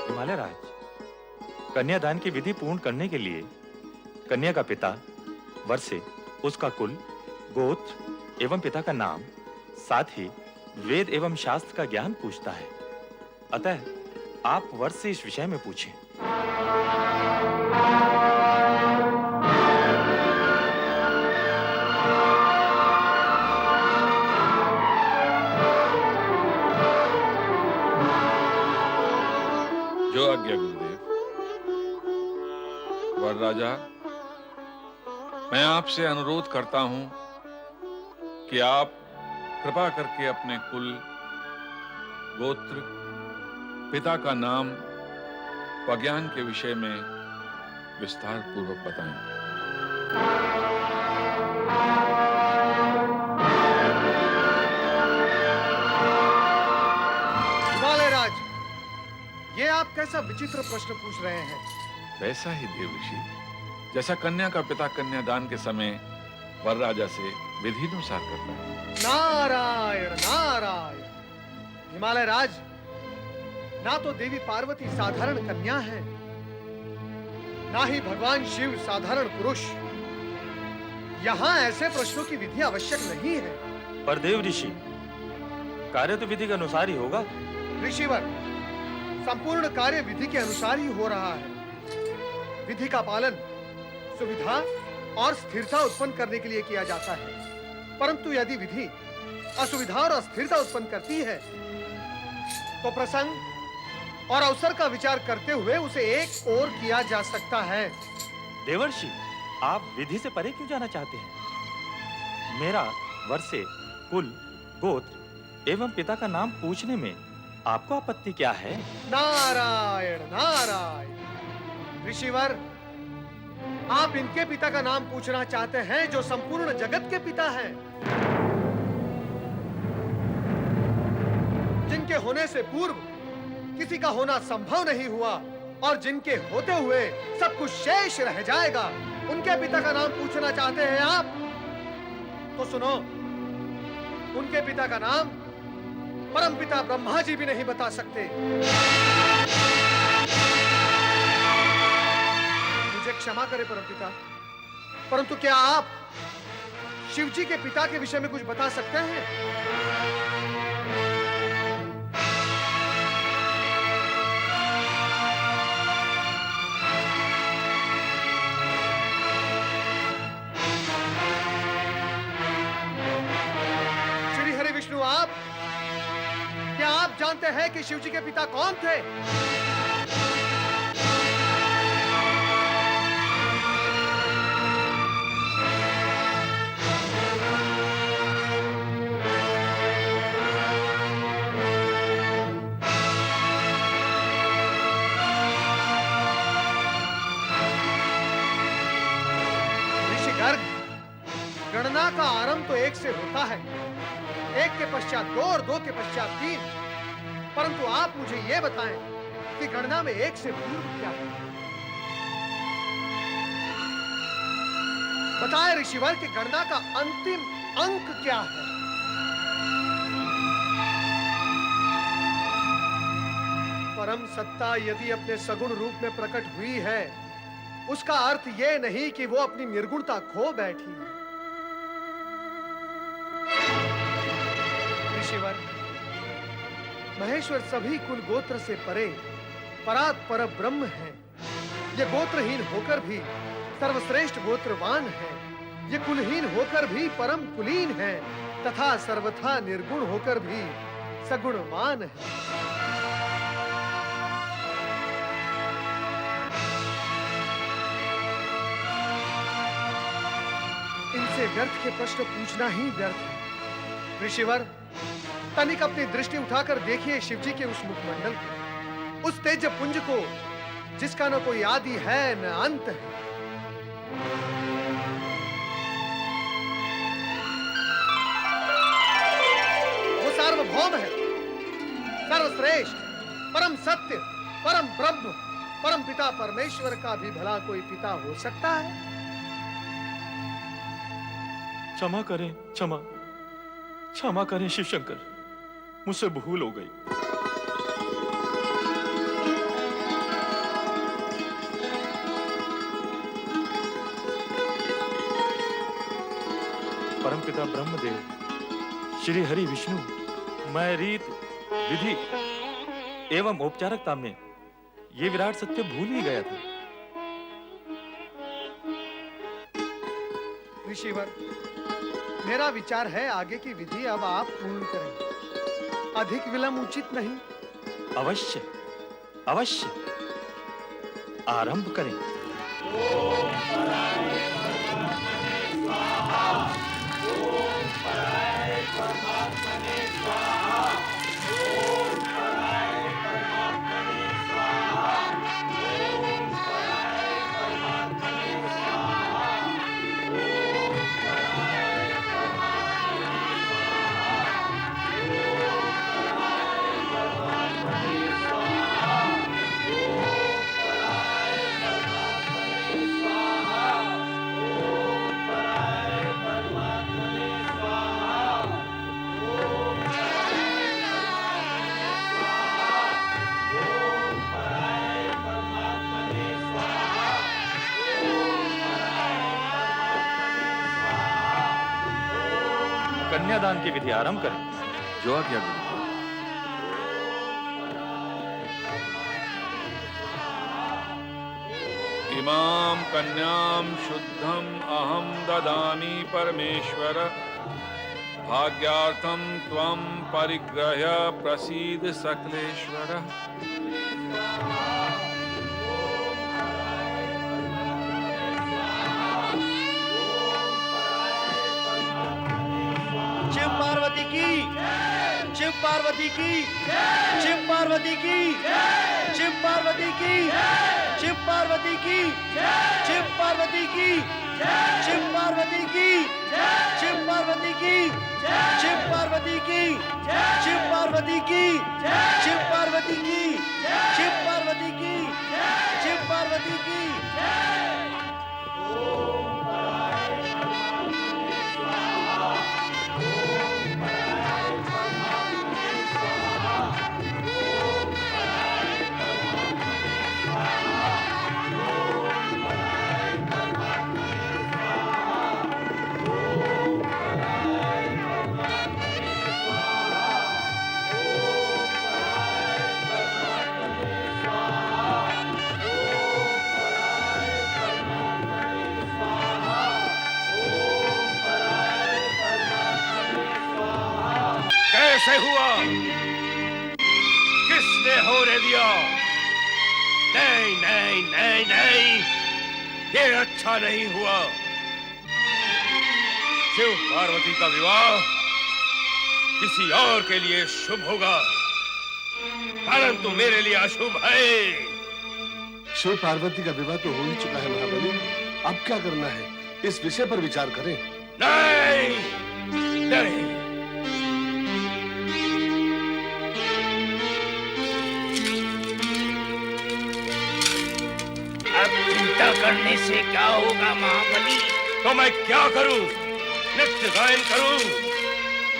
हिमालय राज, कन्यादान की विधि पूर्ण करने के लिए कन्या का पिता वर से उसका कुल, गोत्र एवं पिता का नाम, साथ ही वेद एवं शास्त्र का ज्ञान पूछता है। अतः आप वर से इस विषय में पूछें। जो आज्ञा गुरुदेव। वर राजा, मैं आपसे अनुरोध करता हूं कि आप कृपा करके अपने कुल, गोत्र, पिता का नाम व ज्ञान के विषय में विस्तार पूर्वक बताएं। हिमालय राज, ये आप कैसा विचित्र प्रश्न पूछ रहे हैं? वैसा ही देव ऋषि, जैसा कन्या का पिता कन्यादान के समय वर राजा से विधि अनुसार करता है। नारायण नारायण। हिमालय राज, ना तो देवी पार्वती साधारण कन्या है, ना ही भगवान शिव साधारण पुरुष। यहाँ ऐसे प्रश्नों की विधि आवश्यक नहीं है। पर देव ऋषि, कार्य तो विधि के अनुसार ही होगा। ऋषिवर, संपूर्ण कार्य विधि के अनुसार ही हो रहा है। विधि का पालन सुविधा और स्थिरता उत्पन्न करने के लिए किया जाता है, परंतु यदि विधि असुविधा और अस्थिरता उत्पन्न करती है तो प्रसंग और अवसर का विचार करते हुए उसे एक ओर किया जा सकता है। देवर्षि, आप विधि से परे क्यों जाना चाहते हैं? मेरा वर से कुल, गोत्र एवं पिता का नाम पूछने में आपको आपत्ति क्या है? नारायण नारायण। ऋषिवर, आप इनके पिता का नाम पूछना चाहते हैं जो संपूर्ण जगत के पिता हैं, जिनके होने से पूर्व किसी का होना संभव नहीं हुआ और जिनके होते हुए सब कुछ शेष रह जाएगा। उनके पिता का नाम पूछना चाहते हैं आप? तो सुनो, उनके पिता का नाम परमपिता ब्रह्मा जी भी नहीं बता सकते। मुझे क्षमा करें परमपिता, परंतु क्या आप शिव जी के पिता के विषय में कुछ बता सकते हैं? श्री हरि विष्णु, क्या आप जानते हैं कि शिव जी के पिता कौन थे? गणना का आरंभ तो एक से होता है, एक के पश्चात दो और दो के पश्चात तीन, परंतु आप मुझे यह बताएं कि गणना में एक से पूर्व क्या है? बताएं ऋषिवर कि गणना का अंतिम अंक क्या है? परम सत्ता यदि अपने सगुण रूप में प्रकट हुई है, उसका अर्थ यह नहीं कि वो अपनी निर्गुणता खो बैठी है। ऋषिवर, महेश्वर सभी कुल गोत्र से परे परात् पर ब्रह्म है। ये गोत्रहीन होकर भी सर्वश्रेष्ठ गोत्रवान है। ये कुलहीन होकर भी परम कुलीन है तथा सर्वथा निर्गुण होकर भी सगुणवान है। इनसे व्यर्थ के प्रश्न पूछना ही व्यर्थ है। ऋषिवर, तनिक अपनी दृष्टि उठाकर देखिए शिवजी के उस मुखमंडल को, उस तेज पुंज को जिसका न कोई आदि है न अंत है। वो सार्वभौम है, सर्वश्रेष्ठ, परम सत्य, परम ब्रह्म, परम पिता परमेश्वर का भी भला कोई पिता हो सकता है? क्षमा करें, क्षमा करें शिव शंकर, मुझसे भूल हो गई। परमपिता ब्रह्मदेव, श्री हरि विष्णु, मैं रीत, विधि एवं औपचारिकता में ये विराट सत्य भूल ही गया था। ऋषिवर, मेरा विचार है आगे की विधि अब आप पूर्ण करें। अधिक विलंब उचित नहीं। अवश्य अवश्य, आरंभ करें। कन्यादान की विधि आरंभ करें। जो आज्ञा गुरु। इमां कन्यां शुद्धम अहम ददामि परमेश्वर, भाग्यार्थम त्वं परिग्रह्य प्रसीद सकलेश्वर। शिव पार्वती की, शिव पार्वती की, शिव पार्वती की, शिव पार्वती की, शिव पार्वती की, शिव पार्वती की, शिव पार्वती की, शिव पार्वती की, शिव पार्वती की, शिव पार्वती की, शिव पार्वती की, शिव पार्वती की, शिव पार्वती की। कैसे हुआ? किसने होने दिया? नहीं नहीं नहीं नहीं, ये अच्छा नहीं हुआ। शिव पार्वती का विवाह किसी और के लिए शुभ होगा, परंतु मेरे लिए अशुभ है। शिव पार्वती का विवाह तो हो ही चुका है महाबली, अब क्या करना है? इस विषय पर विचार करें। नहीं नहीं, अब चिंता करने से क्या होगा महाबली? तो मैं क्या करूं? नृत्य गायन करूं,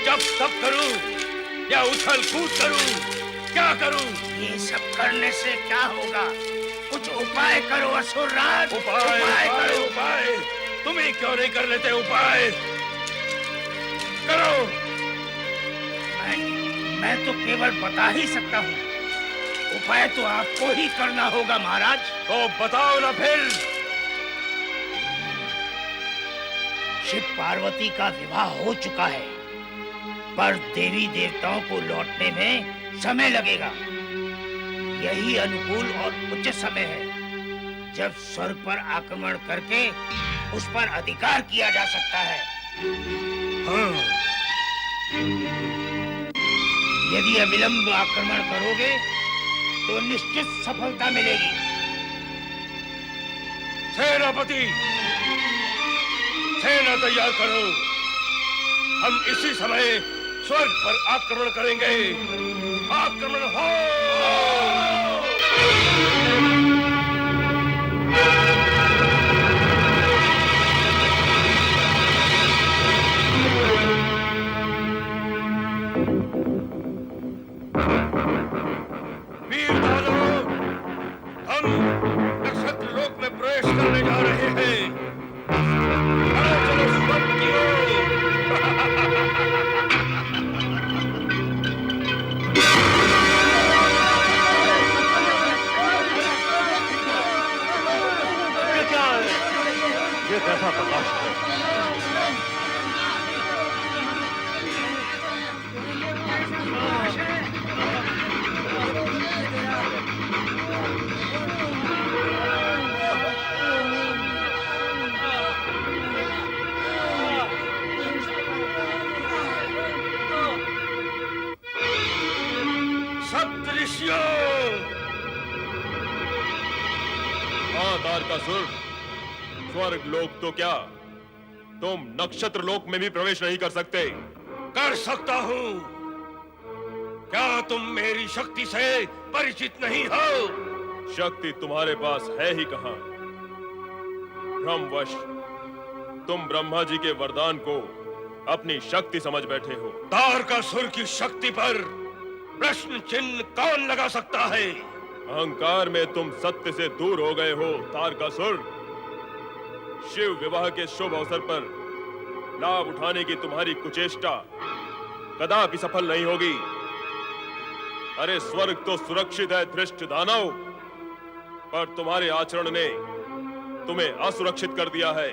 जप तप करूं या उछल कूद करूं, क्या करूं? ये सब करने से क्या होगा? कुछ उपाय करो असुरराज। उपाय करो, उपाय। तुम ही क्यों नहीं कर लेते उपाय? करो। मैं तो केवल बता ही सकता हूँ। उपाय तो आपको ही करना होगा महाराज। तो बताओ ना फिर। शिव पार्वती का विवाह हो चुका है, पर देवी देवताओं को लौटने में समय लगेगा। यही अनुकूल और उचित समय है जब स्वर्ग पर आक्रमण करके उस पर अधिकार किया जा सकता है। हाँ। यदि अविलंब आक्रमण करोगे तो निश्चित सफलता मिलेगी। सेनापति, सेना तैयार करो। हम इसी समय स्वर्ग पर आक्रमण करेंगे। आक्रमण हो। वीर दानव, हम नक्षत्र लोक में प्रवेश करने जा रहे हैं। चलो स्वर्ग की ओर। ये क्या है? ये कैसा प्रकाश है? सप्तऋषियों, हाँ तारकासुर, स्वर्ग लोक तो क्या, तुम नक्षत्र लोक में भी प्रवेश नहीं कर सकते। कर सकता हूँ। क्या तुम मेरी शक्ति से परिचित नहीं हो? शक्ति तुम्हारे पास है ही कहां? भ्रमवश तुम ब्रह्मा जी के वरदान को अपनी शक्ति समझ बैठे हो। तारकासुर की शक्ति पर प्रश्न चिन्ह कौन लगा सकता है? अहंकार में तुम सत्य से दूर हो गए हो तारकासुर। शिव विवाह के शुभ अवसर पर लाभ उठाने की तुम्हारी कुचेष्टा कदापि सफल नहीं होगी। अरे स्वर्ग तो सुरक्षित है धृष्ट दानव, पर तुम्हारे आचरण ने तुम्हें असुरक्षित कर दिया है।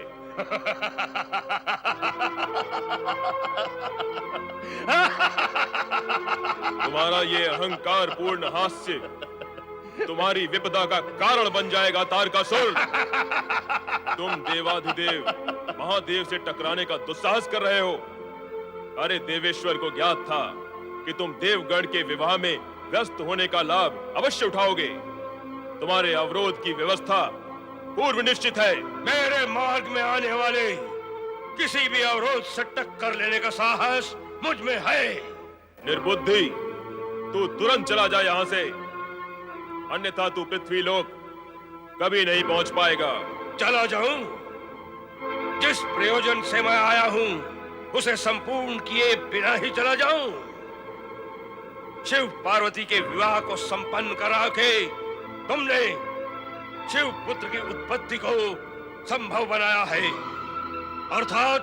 तुम्हारा ये अहंकार पूर्ण हास्य तुम्हारी विपदा का कारण बन जाएगा तारकासुर। तुम देवाधिदेव महादेव से टकराने का दुस्साहस कर रहे हो। अरे देवेश्वर को ज्ञात था कि तुम देवगण के विवाह में व्यस्त होने का लाभ अवश्य उठाओगे। तुम्हारे अवरोध की व्यवस्था पूर्व निश्चित है। मेरे मार्ग में आने वाले किसी भी अवरोध से टक्कर लेने का साहस मुझ में है। निर्बुद्धि, तू तुरंत चला जा यहाँ से, अन्यथा तू पृथ्वी लोक कभी नहीं पहुंच पाएगा। चला जाऊं? जिस प्रयोजन से मैं आया हूं उसे संपूर्ण किए बिना ही चला जाऊं? शिव पार्वती के विवाह को संपन्न करा के तुमने शिव पुत्र की उत्पत्ति को संभव बनाया है, अर्थात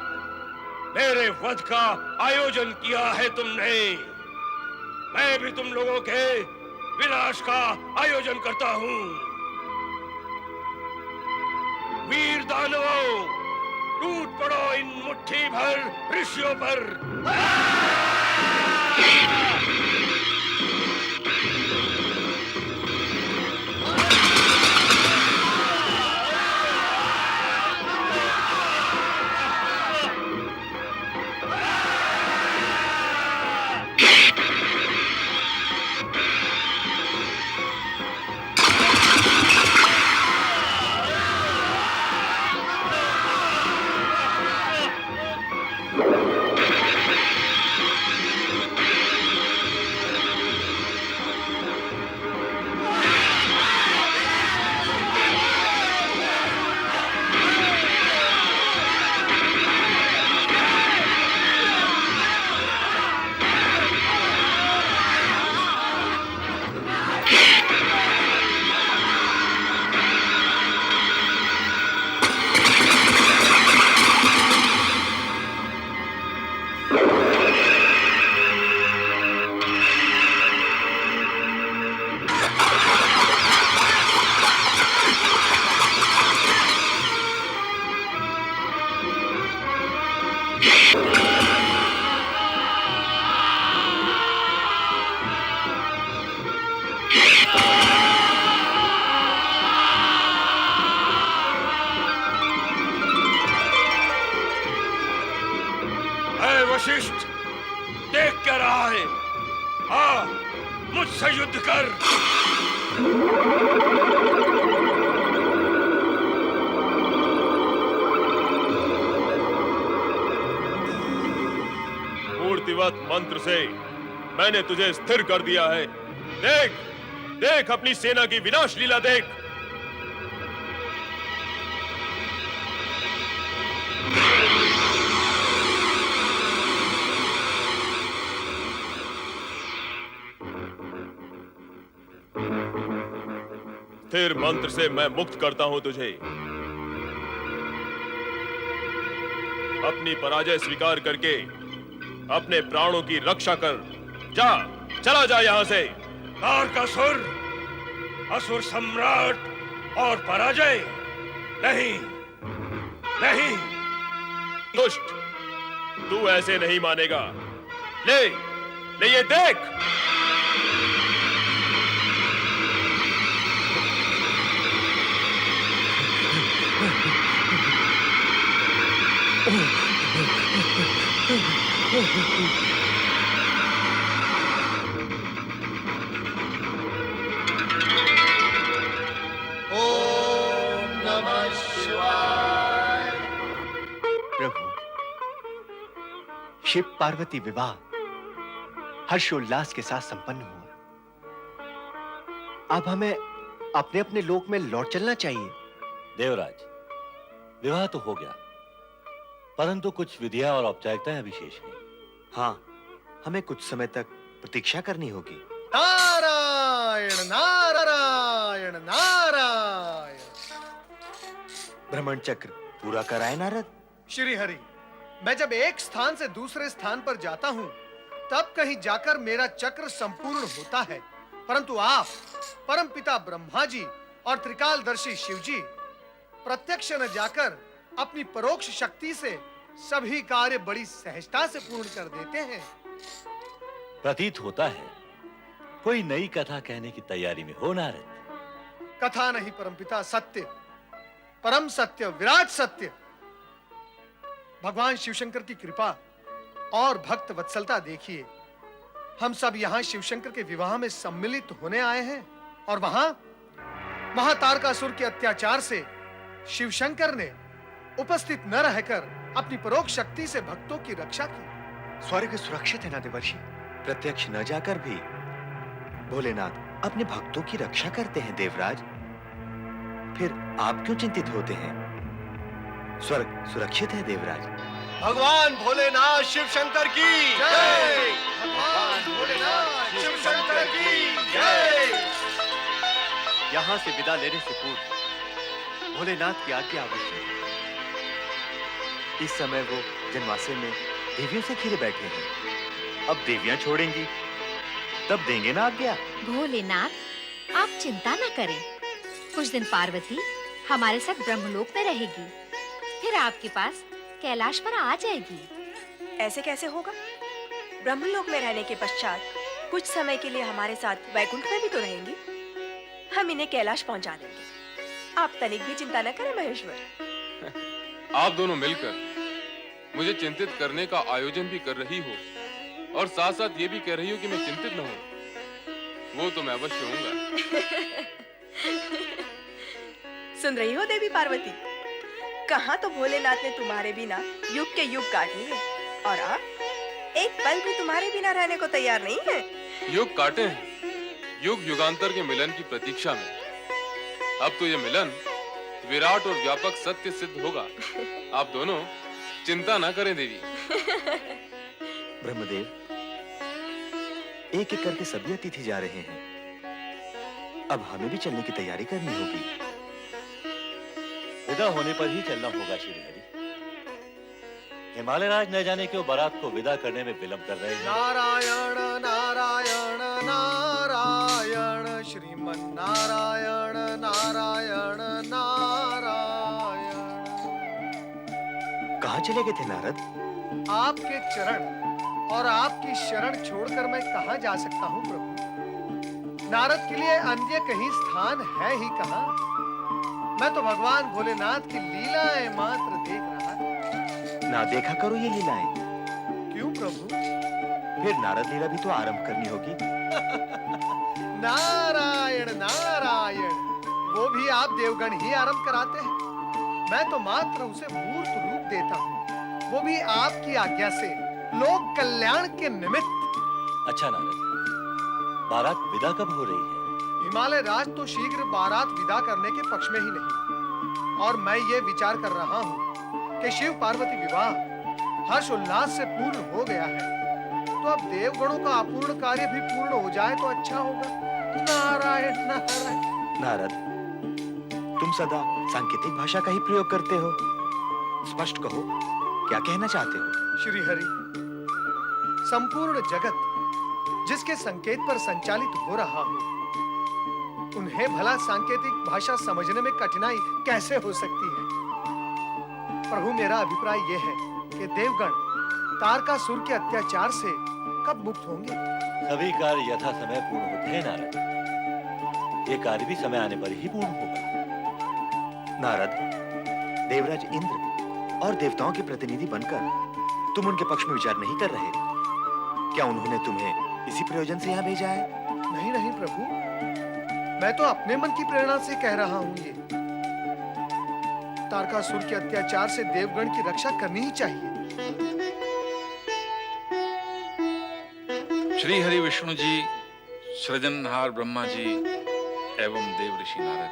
मेरे वध का आयोजन किया है तुमने। मैं भी तुम लोगों के विनाश का आयोजन करता हूं। वीर दानवों, टूट पड़ो इन मुट्ठी भर ऋषियों पर। ऐ वशिष्ठ, देख क्या रहा है? आ, मुझसे युद्ध कर। मूर्तिवत मंत्र से मैंने तुझे स्थिर कर दिया है। देख, देख अपनी सेना की विनाश लीला देख। स्थिर मंत्र से मैं मुक्त करता हूं तुझे। अपनी पराजय स्वीकार करके अपने प्राणों की रक्षा कर। जा, चला जा यहां से। तारकासुर, असुर सम्राट और पराजय? नहीं, नहीं। दुष्ट, तू ऐसे नहीं मानेगा। ले, ले ये देख। ओम नमः शिवाय। प्रभु, शिव पार्वती विवाह हर्षोल्लास के साथ संपन्न हुआ। अब हमें अपने अपने लोक में लौट चलना चाहिए। देवराज, विवाह तो हो गया, परंतु कुछ विधियां और औपचारिकताएं अभी शेष हैं। हाँ, हमें कुछ समय तक प्रतीक्षा करनी होगी। नारायण नारायण नारायण। भ्रमण चक्र पूरा कराए नारद। श्री हरि, मैं जब एक स्थान से दूसरे स्थान पर जाता हूँ तब कहीं जाकर मेरा चक्र संपूर्ण होता है, परंतु आप परमपिता ब्रह्मा जी और त्रिकालदर्शी शिव जी प्रत्यक्ष न जाकर अपनी परोक्ष शक्ति से सभी कार्य बड़ी सहजता से पूर्ण कर देते हैं। प्रतीत होता है कोई नई कथा कहने की तैयारी में हो नारद। कथा नहीं परमपिता, सत्य, परम सत्य, विराट सत्य। भगवान शिवशंकर की कृपा और भक्त वत्सलता देखिए। हम सब यहाँ शिवशंकर के विवाह में सम्मिलित होने आए हैं और वहां महातारकासुर के अत्याचार से शिवशंकर ने उपस्थित न रहकर अपनी परोक्ष शक्ति से भक्तों की रक्षा की। स्वर्ग सुरक्षित है ना देवर्षि? प्रत्यक्ष न जाकर भी भोलेनाथ अपने भक्तों की रक्षा करते हैं देवराज। फिर आप क्यों चिंतित होते हैं? स्वर्ग सुरक्षित है देवराज। भगवान भोलेनाथ शिव शंकर की जय। भगवान भोलेनाथ शिव शंकर की जय। यहाँ से विदा लेने से पूर्व भोलेनाथ की आज्ञा आवश्यक है। इस समय वो जनवासे में देवियों से घिरे बैठे हैं। अब देवियां छोड़ेंगी तब देंगे ना आज्ञा। भोलेनाथ, आप चिंता न करें। कुछ दिन पार्वती हमारे साथ ब्रह्मलोक में रहेगी, फिर आपके पास कैलाश पर आ जाएगी। ऐसे कैसे होगा? ब्रह्मलोक में रहने के पश्चात कुछ समय के लिए हमारे साथ वैकुंठ में भी तो रहेंगी। हम इन्हें कैलाश पहुंचा देंगे। आप तनिक भी चिंता न करें महेश्वर। आप दोनों मिलकर मुझे चिंतित करने का आयोजन भी कर रही हो और साथ साथ ये भी कह रही हो कि मैं चिंतित न हूं। वो तो मैं अवश्य होऊंगा। सुन रही हो देवी पार्वती? कहाँ तो भोलेनाथ ने तुम्हारे बिना युग के युग काट लिए और आप एक पल भी तुम्हारे बिना रहने को तैयार नहीं है। युग काटे हैं, युग युगांतर के मिलन की प्रतीक्षा में। अब तो ये मिलन विराट और व्यापक सत्य सिद्ध होगा। आप दोनों चिंता ना करें देवी। ब्रह्मदेव, एक एक करके सभी अतिथि जा रहे हैं। अब हमें भी चलने की तैयारी करनी होगी। विदा होने पर ही चलना होगा श्री हरि। हिमालय राज न जाने क्यों बारात को विदा करने में विलंब कर रहे हैं। नारायण नारायण नारायण, श्रीमन नारायण नारायण नारायण। कहाँ चले गए थे नारद? आपके चरण और आपकी शरण छोड़कर मैं कहां जा सकता हूं प्रभु? नारद के लिए अन्य कहीं स्थान है ही कहां? मैं तो भगवान भोलेनाथ की लीलाएं मात्र देख रहा। ना देखा करो ये लीलाएं। क्यों प्रभु? फिर नारद लीला भी तो आरंभ करनी होगी। नारायण नारायण, वो भी आप देवगण ही आरंभ कराते हैं। मैं तो मात्र उसे मूर्त रूप देता हूँ, वो भी आपकी आज्ञा से, लोक कल्याण के निमित्त। अच्छा नारद, बारात विदा कब हो रही है? हिमालय राज तो शीघ्र बारात विदा करने के पक्ष में ही नहीं, और मैं ये विचार कर रहा हूँ कि शिव पार्वती विवाह हर्ष उल्लास से पूर्ण हो गया है, तो अब देवगणों का अपूर्ण कार्य भी पूर्ण हो जाए तो अच्छा होगा। नारायण नारायण। नारद, तुम सदा सांकेतिक भाषा का ही प्रयोग करते हो। स्पष्ट कहो, क्या कहना चाहते हो? श्री हरि, संपूर्ण जगत जिसके संकेत पर संचालित हो रहा हो, उन्हें भला सांकेतिक भाषा समझने में कठिनाई कैसे हो सकती है? प्रभु, मेरा अभिप्राय यह है कि देवगण तारकासुर के अत्याचार से कब मुक्त होंगे? सभी कार्य यथा समय पूर्ण होते हैं नारद। ये कार्य भी समय आने पर ही पूर्ण होगा। नारद, देवराज इंद्र और देवताओं के प्रतिनिधि बनकर तुम उनके पक्ष में विचार नहीं कर रहे? क्या उन्होंने तुम्हें इसी प्रयोजन से यहाँ भेजा है? नहीं नहीं प्रभु, मैं तो अपने मन की प्रेरणा से कह रहा हूँ। ये तारकासुर के अत्याचार से देवगण की रक्षा करनी ही चाहिए। श्री हरि विष्णु जी, सृजनहार ब्रह्मा जी एवं देव ऋषि नारद,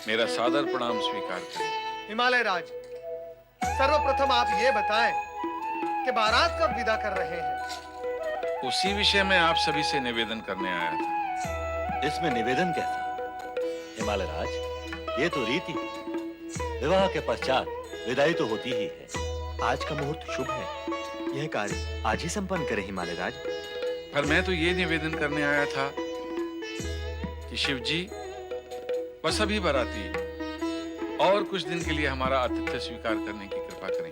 मेरा सादर प्रणाम स्वीकार करें। हिमालय राज, सर्वप्रथम आप ये बताएं कि बारात कब विदा कर रहे हैं? उसी विषय में आप सभी से निवेदन करने आया था। इसमें निवेदन कैसा? हिमालय राज, ये तो रीति है। विवाह के पश्चात विदाई तो होती ही है। आज का मुहूर्त शुभ है, यह कार्य आज ही संपन्न करें हिमालय राज। पर मैं तो ये निवेदन करने आया था कि शिव जी बस अभी बाराती और कुछ दिन के लिए हमारा आतिथ्य स्वीकार करने की कृपा करें।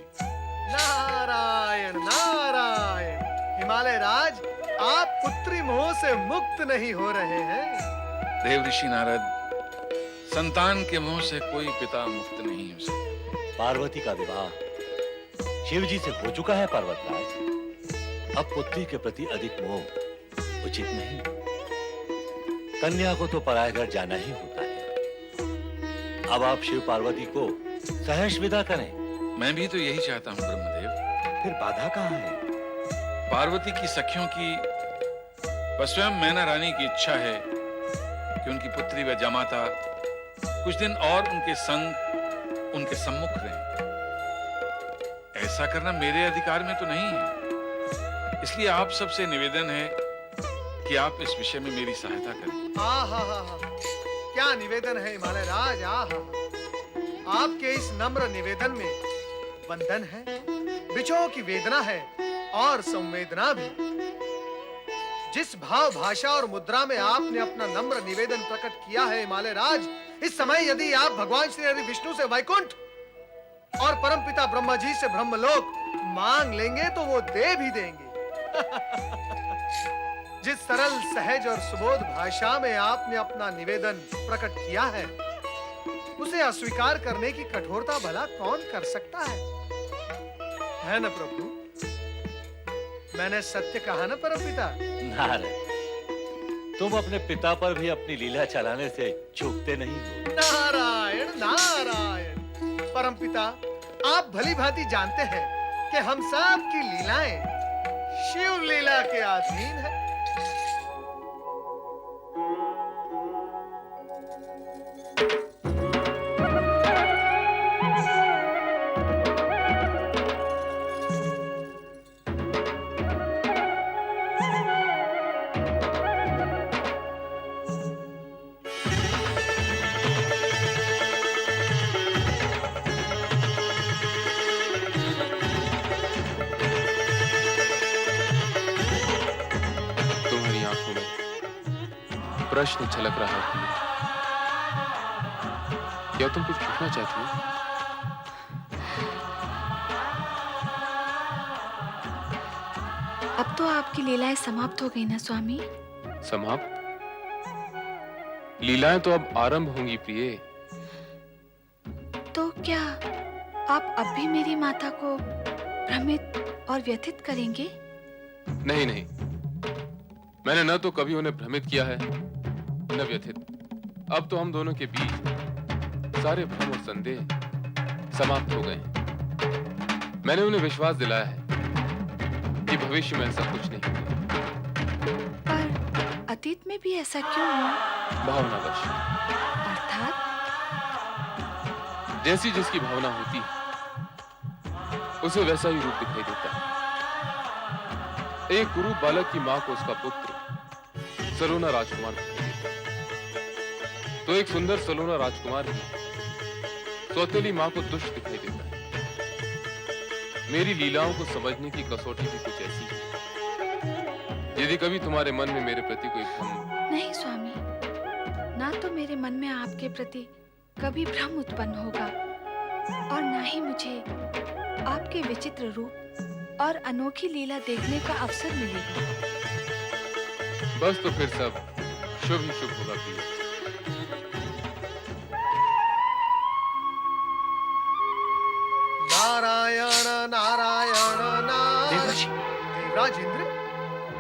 नारायण नारायण। हिमालय राज, आप पुत्री मोह से मुक्त नहीं हो रहे हैं। देव ऋषि नारद, संतान के मोह से कोई पिता मुक्त नहीं हो सकता। पार्वती का विवाह शिव जी से हो चुका है पर्वतराज। अब पुत्री के प्रति अधिक मोह उचित नहीं। कन्या को तो पराये घर जाना ही होता है। अब आप शिव पार्वती को सहर्ष विदा करें। मैं भी तो यही चाहता हूँ ब्रह्मदेव। फिर बाधा कहाँ है? पार्वती की सखियों की व स्वयं मैना रानी की इच्छा है कि उनकी पुत्री व जमाता कुछ दिन और उनके संग, उनके सम्मुख रहें। ऐसा करना मेरे अधिकार में तो नहीं है, इसलिए आप सबसे निवेदन है कि आप इस विषय में मेरी सहायता करें। आहा, क्या निवेदन है हिमालय राज। आहा, आपके इस नम्र निवेदन में बंधन है, विचों की वेदना है और संवेदना भी। जिस भाव, भाषा और मुद्रा में आपने अपना नम्र निवेदन प्रकट किया है हिमालय राज, इस समय यदि आप भगवान श्री हरि विष्णु से वैकुंठ और परमपिता ब्रह्मा जी से ब्रह्मलोक मांग लेंगे तो वो दे भी देंगे। जिस सरल, सहज और सुबोध भाषा में आपने अपना निवेदन प्रकट किया है, उसे अस्वीकार करने की कठोरता भला कौन कर सकता है न प्रभु? मैंने सत्य कहा ना परमपिता। नारायण, तुम अपने पिता पर भी अपनी लीला चलाने से चूकते नहीं हो। नारायण नारायण। परमपिता, आप भली भांति जानते हैं कि हम सब की लीलाएं शिव लीला के अधीन है। प्रश्न झलक रहा है। क्या तुम कुछ पूछना चाहती हो? अब तो आपकी लीलाएं समाप्त हो गई ना स्वामी? समाप्त? लीलाएं तो अब आरंभ होंगी प्रिय। तो क्या आप अब भी मेरी माता को भ्रमित और व्यथित करेंगे? नहीं नहीं, मैंने न तो कभी उन्हें भ्रमित किया है न व्यथित। अब तो हम दोनों के बीच सारे भ्रम और संदेह समाप्त हो गए हैं। मैंने उन्हें विश्वास दिलाया है कि भविष्य में ऐसा कुछ नहीं होगा। पर अतीत में भी ऐसा क्यों हुआ? भावनावश। अर्थात? जैसी जिसकी भावना होती है उसे वैसा ही रूप दिखाई देता है। एक कुरूप बालक की मां को उसका पुत्र सलोना राजकुमार दिखाई देता है, तो एक सुंदर सलोना राजकुमार की सौतेली मां को दुष्ट दिखाई देता है। मेरी लीलाओं को समझने की कसौटी भी कुछ ऐसी है। यदि कभी तुम्हारे मन में मेरे प्रति कोई भ्रम... नहीं स्वामी, ना तो मेरे मन में आपके प्रति कभी भ्रम उत्पन्न होगा और ना ही मुझे आपके विचित्र रूप और अनोखी लीला देखने का अवसर मिलेगा। बस तो फिर सब शुभ ही शुभ होगा प्रिय। नारायण नारायण नारायण। देवराज इंद्र,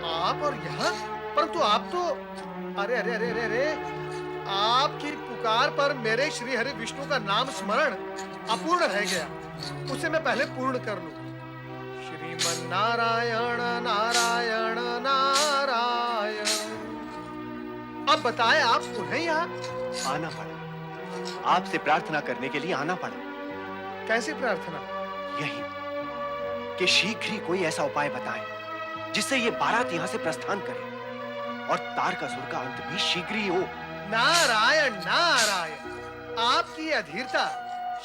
आप और यहाँ? परंतु आप तो... अरे अरे अरे अरे अरे, आपकी पुकार पर मेरे श्री हरि विष्णु का नाम स्मरण अपूर्ण रह गया। उसे मैं पहले पूर्ण कर लूं। श्रीमन नारायण नारायण नारायण। अब बताएं, आप पुनः यहाँ? आना पड़ा, आपसे प्रार्थना करने के लिए आना पड़ा। कैसी प्रार्थना? यही कि शीघ्र ही कोई ऐसा उपाय बताएं जिससे ये बारात यहाँ से प्रस्थान करे और तारकासुर का अंत भी शीघ्र ही हो। नारायण नारायण, आपकी अधीरता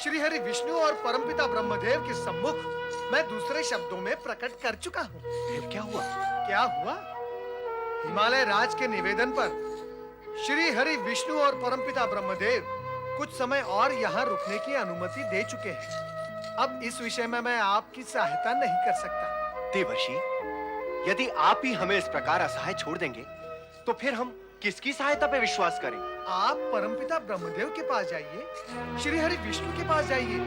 श्री हरि विष्णु और परमपिता ब्रह्मदेव के सम्मुख मैं दूसरे शब्दों में प्रकट कर चुका हूँ। फिर क्या हुआ? क्या हुआ? हिमालय राज के निवेदन पर श्री हरि विष्णु और परमपिता ब्रह्मदेव कुछ समय और यहाँ रुकने की अनुमति दे चुके हैं। अब इस विषय में मैं आपकी सहायता नहीं कर सकता। देवर्षि, यदि आप ही हमें इस प्रकार असहाय छोड़ देंगे तो फिर हम किसकी सहायता पे विश्वास करें? आप परमपिता ब्रह्मदेव के पास जाइए, श्री हरि विष्णु के पास जाइए,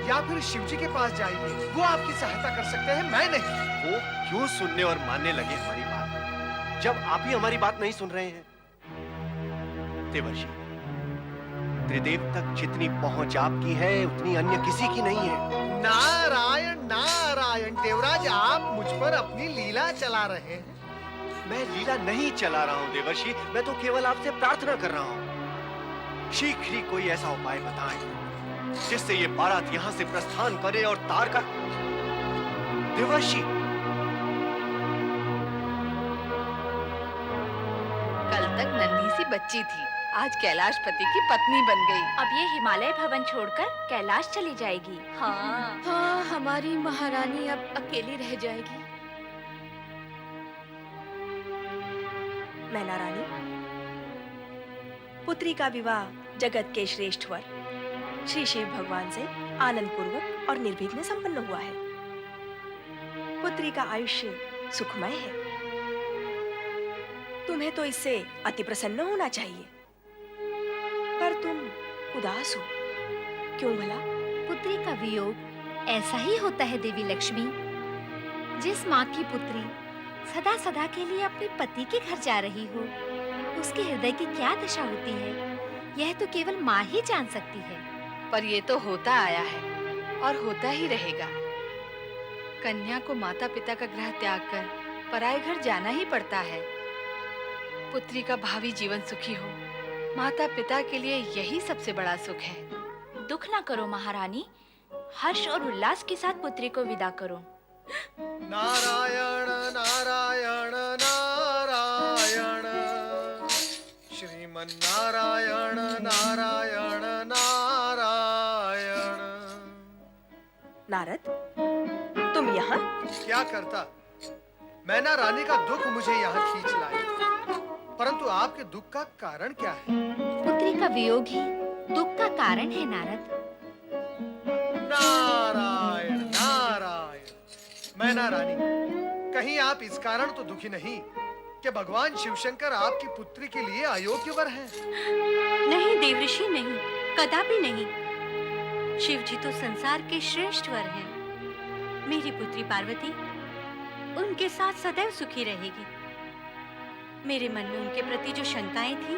या फिर शिव जी के पास जाइए। वो आपकी सहायता कर सकते हैं, मैं नहीं। वो क्यों सुनने और मानने लगे हमारी बात, जब आप ही हमारी बात नहीं सुन रहे हैं? देवर्षि, त्रिदेव तक जितनी पहुंच आपकी है उतनी अन्य किसी की नहीं है। नारायण नारायण। देवराज, आप मुझ पर अपनी लीला चला रहे हैं। मैं लीला नहीं चला रहा हूँ देवर्षि, मैं तो केवल आपसे प्रार्थना कर रहा हूँ। शीघ्र ही कोई ऐसा उपाय बताएं जिससे ये बारात यहाँ से प्रस्थान करे और तारका... देवर्षि, कल तक नन्ही सी बच्ची थी, आज कैलाशपति की पत्नी बन गई। अब ये हिमालय भवन छोड़कर कैलाश चली जाएगी। हाँ, हाँ, हमारी महारानी अब अकेली रह जाएगी। मैना रानी, पुत्री का विवाह जगत के श्रेष्ठ वर श्री शिव भगवान से आनंद पूर्वक और निर्विघ्न संपन्न हुआ है। पुत्री का आयुष्य सुखमय है। तुम्हें तो इससे अति प्रसन्न होना चाहिए, पर तुम उदास हो, क्यों भला? पुत्री का वियोग ऐसा ही होता है देवी लक्ष्मी। जिस माँ की पुत्री सदा सदा के लिए अपने पति के घर जा रही हो, उसके हृदय की क्या दशा होती है, यह तो केवल माँ ही जान सकती है। पर ये तो होता आया है और होता ही रहेगा। कन्या को माता पिता का गृह त्याग कर पराये घर जाना ही पड़ता है। पुत्री का भावी जीवन सुखी हो, माता पिता के लिए यही सबसे बड़ा सुख है। दुख ना करो महारानी, हर्ष और उल्लास के साथ पुत्री को विदा करो। नारायण नारायण नारायण। श्रीमन नारायण नारायण नारायण। नारद, तुम यहाँ? क्या करता? मैना रानी का दुख मुझे यहाँ खींच लाया, परंतु आपके दुख का कारण क्या है? पुत्री का वियोग ही दुख का कारण है नारद। नारायण नारायण। मैना रानी, कहीं आप इस कारण तो दुखी नहीं कि भगवान शिवशंकर आपकी पुत्री के लिए अयोग्य वर हैं? नहीं देवऋषि, नहीं, कदापि नहीं। शिव जी तो संसार के श्रेष्ठ वर हैं। मेरी पुत्री पार्वती उनके साथ सदैव सुखी रहेगी। मेरे मन में उनके प्रति जो शंकाएं थी,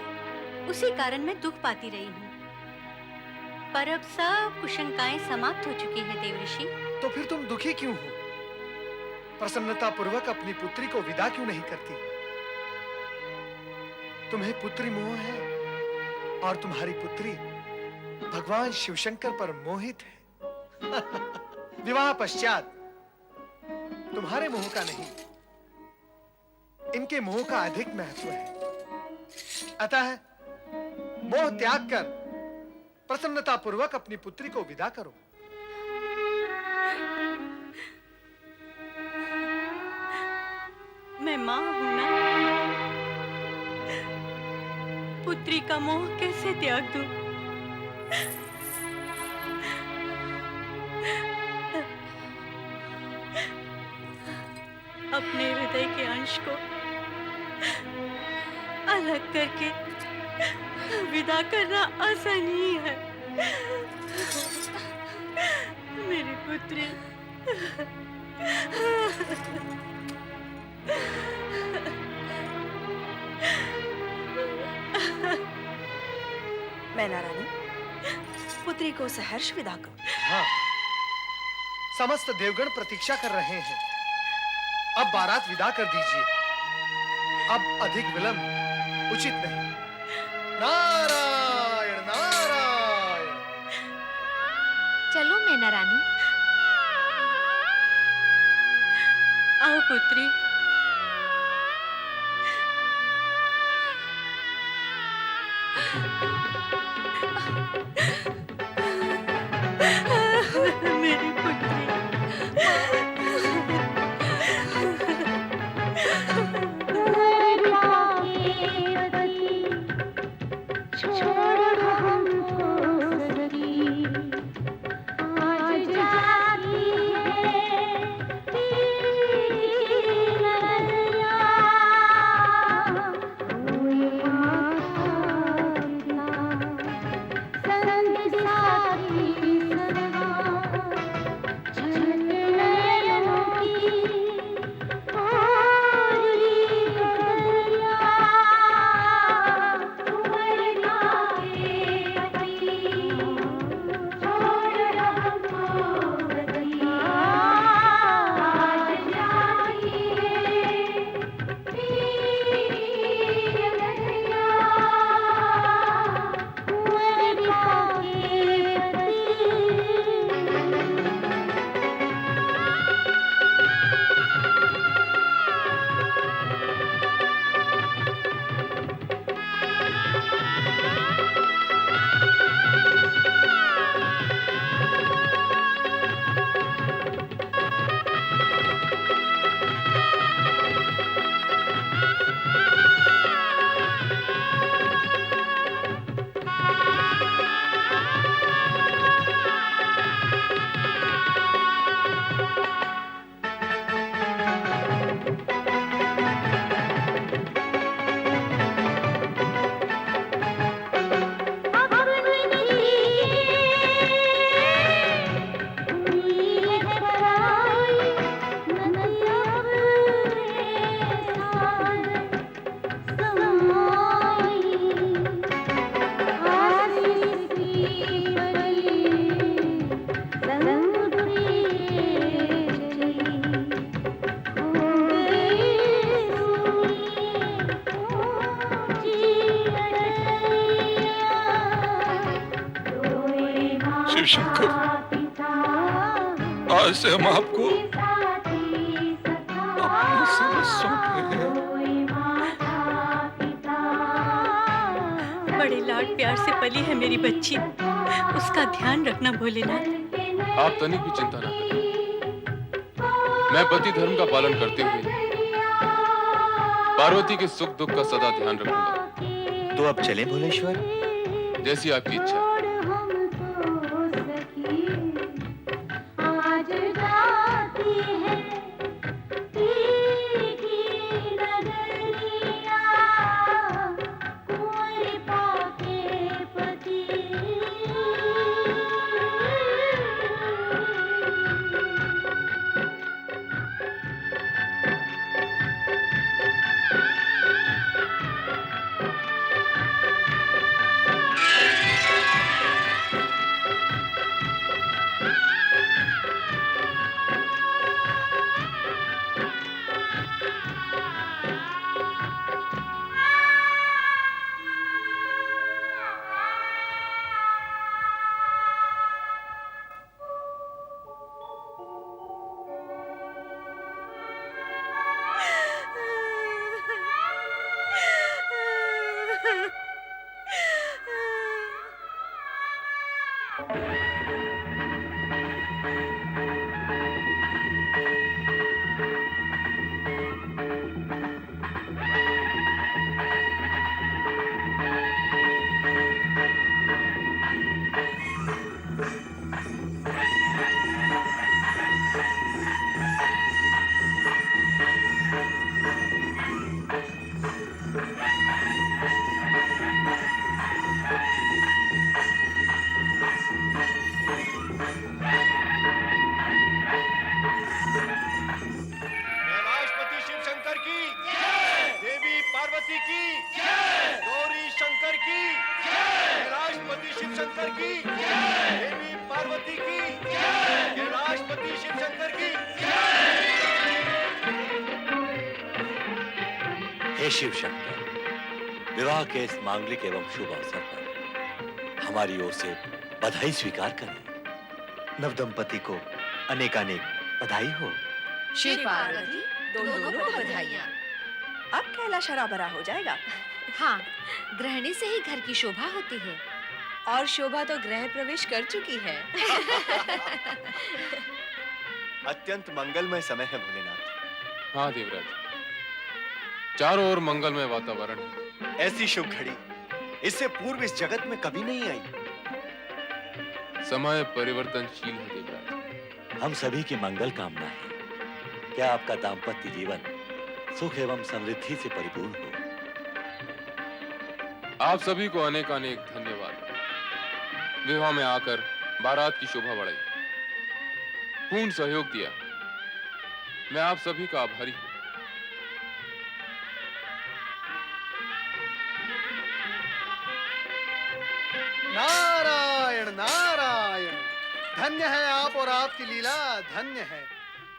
उसी कारण मैं दुख पाती रही हूँ। पर अब सब कुशंकाएं समाप्त हो चुकी हैं देवऋषि। तो फिर तुम दुखी क्यों हो? प्रसन्नता पूर्वक अपनी पुत्री को विदा क्यों नहीं करती? तुम्हें पुत्री मोह है और तुम्हारी पुत्री भगवान शिवशंकर पर मोहित है। विवाह पश्चात तुम्हारे मोह का नहीं, इनके मोह का अधिक महत्व है। अतः मोह त्याग कर प्रसन्नता पूर्वक अपनी पुत्री को विदा करो। मैं मां हूं ना, पुत्री का मोह कैसे त्याग दूं? अपने हृदय के अंश को अलग करके विदा करना आसान ही है। मेरी पुत्री मैना रानी, पुत्री को सहर्ष विदा करो। हाँ, समस्त देवगण प्रतीक्षा कर रहे हैं। अब बारात विदा कर दीजिए। अब अधिक विलंब उचित नहीं। नारायण नारायण। चलो मैना रानी। आओ पुत्री। मेरी पुत्री। शिवशंकर, आज से हम आपको अपना सर्वस्व सौंप रहे हैं। बड़े लाड प्यार से पली है मेरी बच्ची, उसका ध्यान रखना भोलेनाथ। आप तनिक भी चिंता ना करें, मैं पति धर्म का पालन करते हुए पार्वती के सुख दुख का सदा ध्यान रखूंगा। तो अब चलें भोलेश्वर? जैसी आपकी इच्छा। आज जाती है पार्वती की जय, गौरी शंकर की जय, राष्ट्रपति शिव शंकर की जय, देवी पार्वती की जय, राष्ट्रपति शिव शंकर की हे शिव शंकर, विवाह के इस मांगलिक एवं शुभ अवसर पर हमारी ओर से बधाई स्वीकार करें। नवदंपति को अनेकानेक बधाई हो। शिव पार्वती दोनों को बधाइयाँ। अब कैलाश हरा भरा हो जाएगा। हाँ, गृहिणी से ही घर की शोभा होती है। और शोभा तो गृह प्रवेश कर चुकी है। अत्यंत मंगलमय समय है भोलेनाथ। हाँ देवराज, चारों ओर मंगलमय वातावरण है। ऐसी शुभ घड़ी इससे पूर्व इस जगत में कभी नहीं आई। समय परिवर्तनशील है देवराज। हम सभी की मंगल कामना है। क्या आपका दाम्पत्य जीवन सुख एवं समृद्धि से परिपूर्ण हो। आप सभी को अनेकानेक धन्यवाद। विवाह में आकर बारात की शोभा बढ़ाई, पूर्ण सहयोग दिया। मैं आप सभी का आभारी हूं। नारायण नारायण, धन्य है आप और आपकी लीला, धन्य है।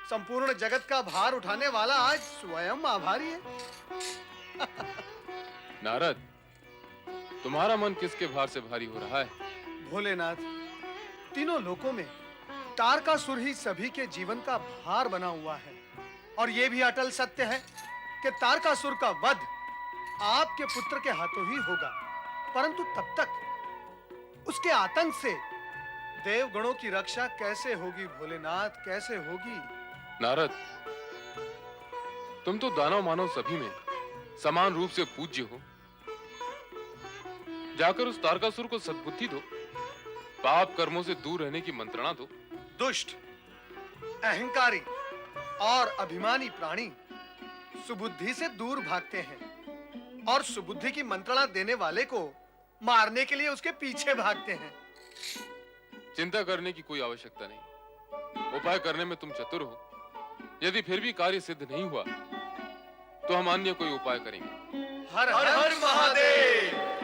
संपूर्ण जगत का भार उठाने वाला आज स्वयं आभारी है। नारद, तुम्हारा मन किसके भार से भारी हो रहा है? भोलेनाथ, तीनों लोकों में तारकासुर ही सभी के जीवन का भार बना हुआ है। और यह भी अटल सत्य है कि तारकासुर का वध आपके पुत्र के हाथों ही होगा। परंतु तब तक उसके आतंक से देवगणों की रक्षा कैसे होगी भोलेनाथ, कैसे होगी? नारद, तुम तो दानव मानव सभी में समान रूप से पूज्य हो। जाकर उस तारकासुर को सद्बुद्धि दो, पाप कर्मों से दूर रहने की मंत्रणा दो। दुष्ट, अहंकारी और अभिमानी प्राणी सुबुद्धि से दूर भागते हैं और सुबुद्धि की मंत्रणा देने वाले को मारने के लिए उसके पीछे भागते हैं। चिंता करने की कोई आवश्यकता नहीं। उपाय करने में तुम चतुर हो। यदि फिर भी कार्य सिद्ध नहीं हुआ तो हम अन्य कोई उपाय करेंगे। हर हर महादेव।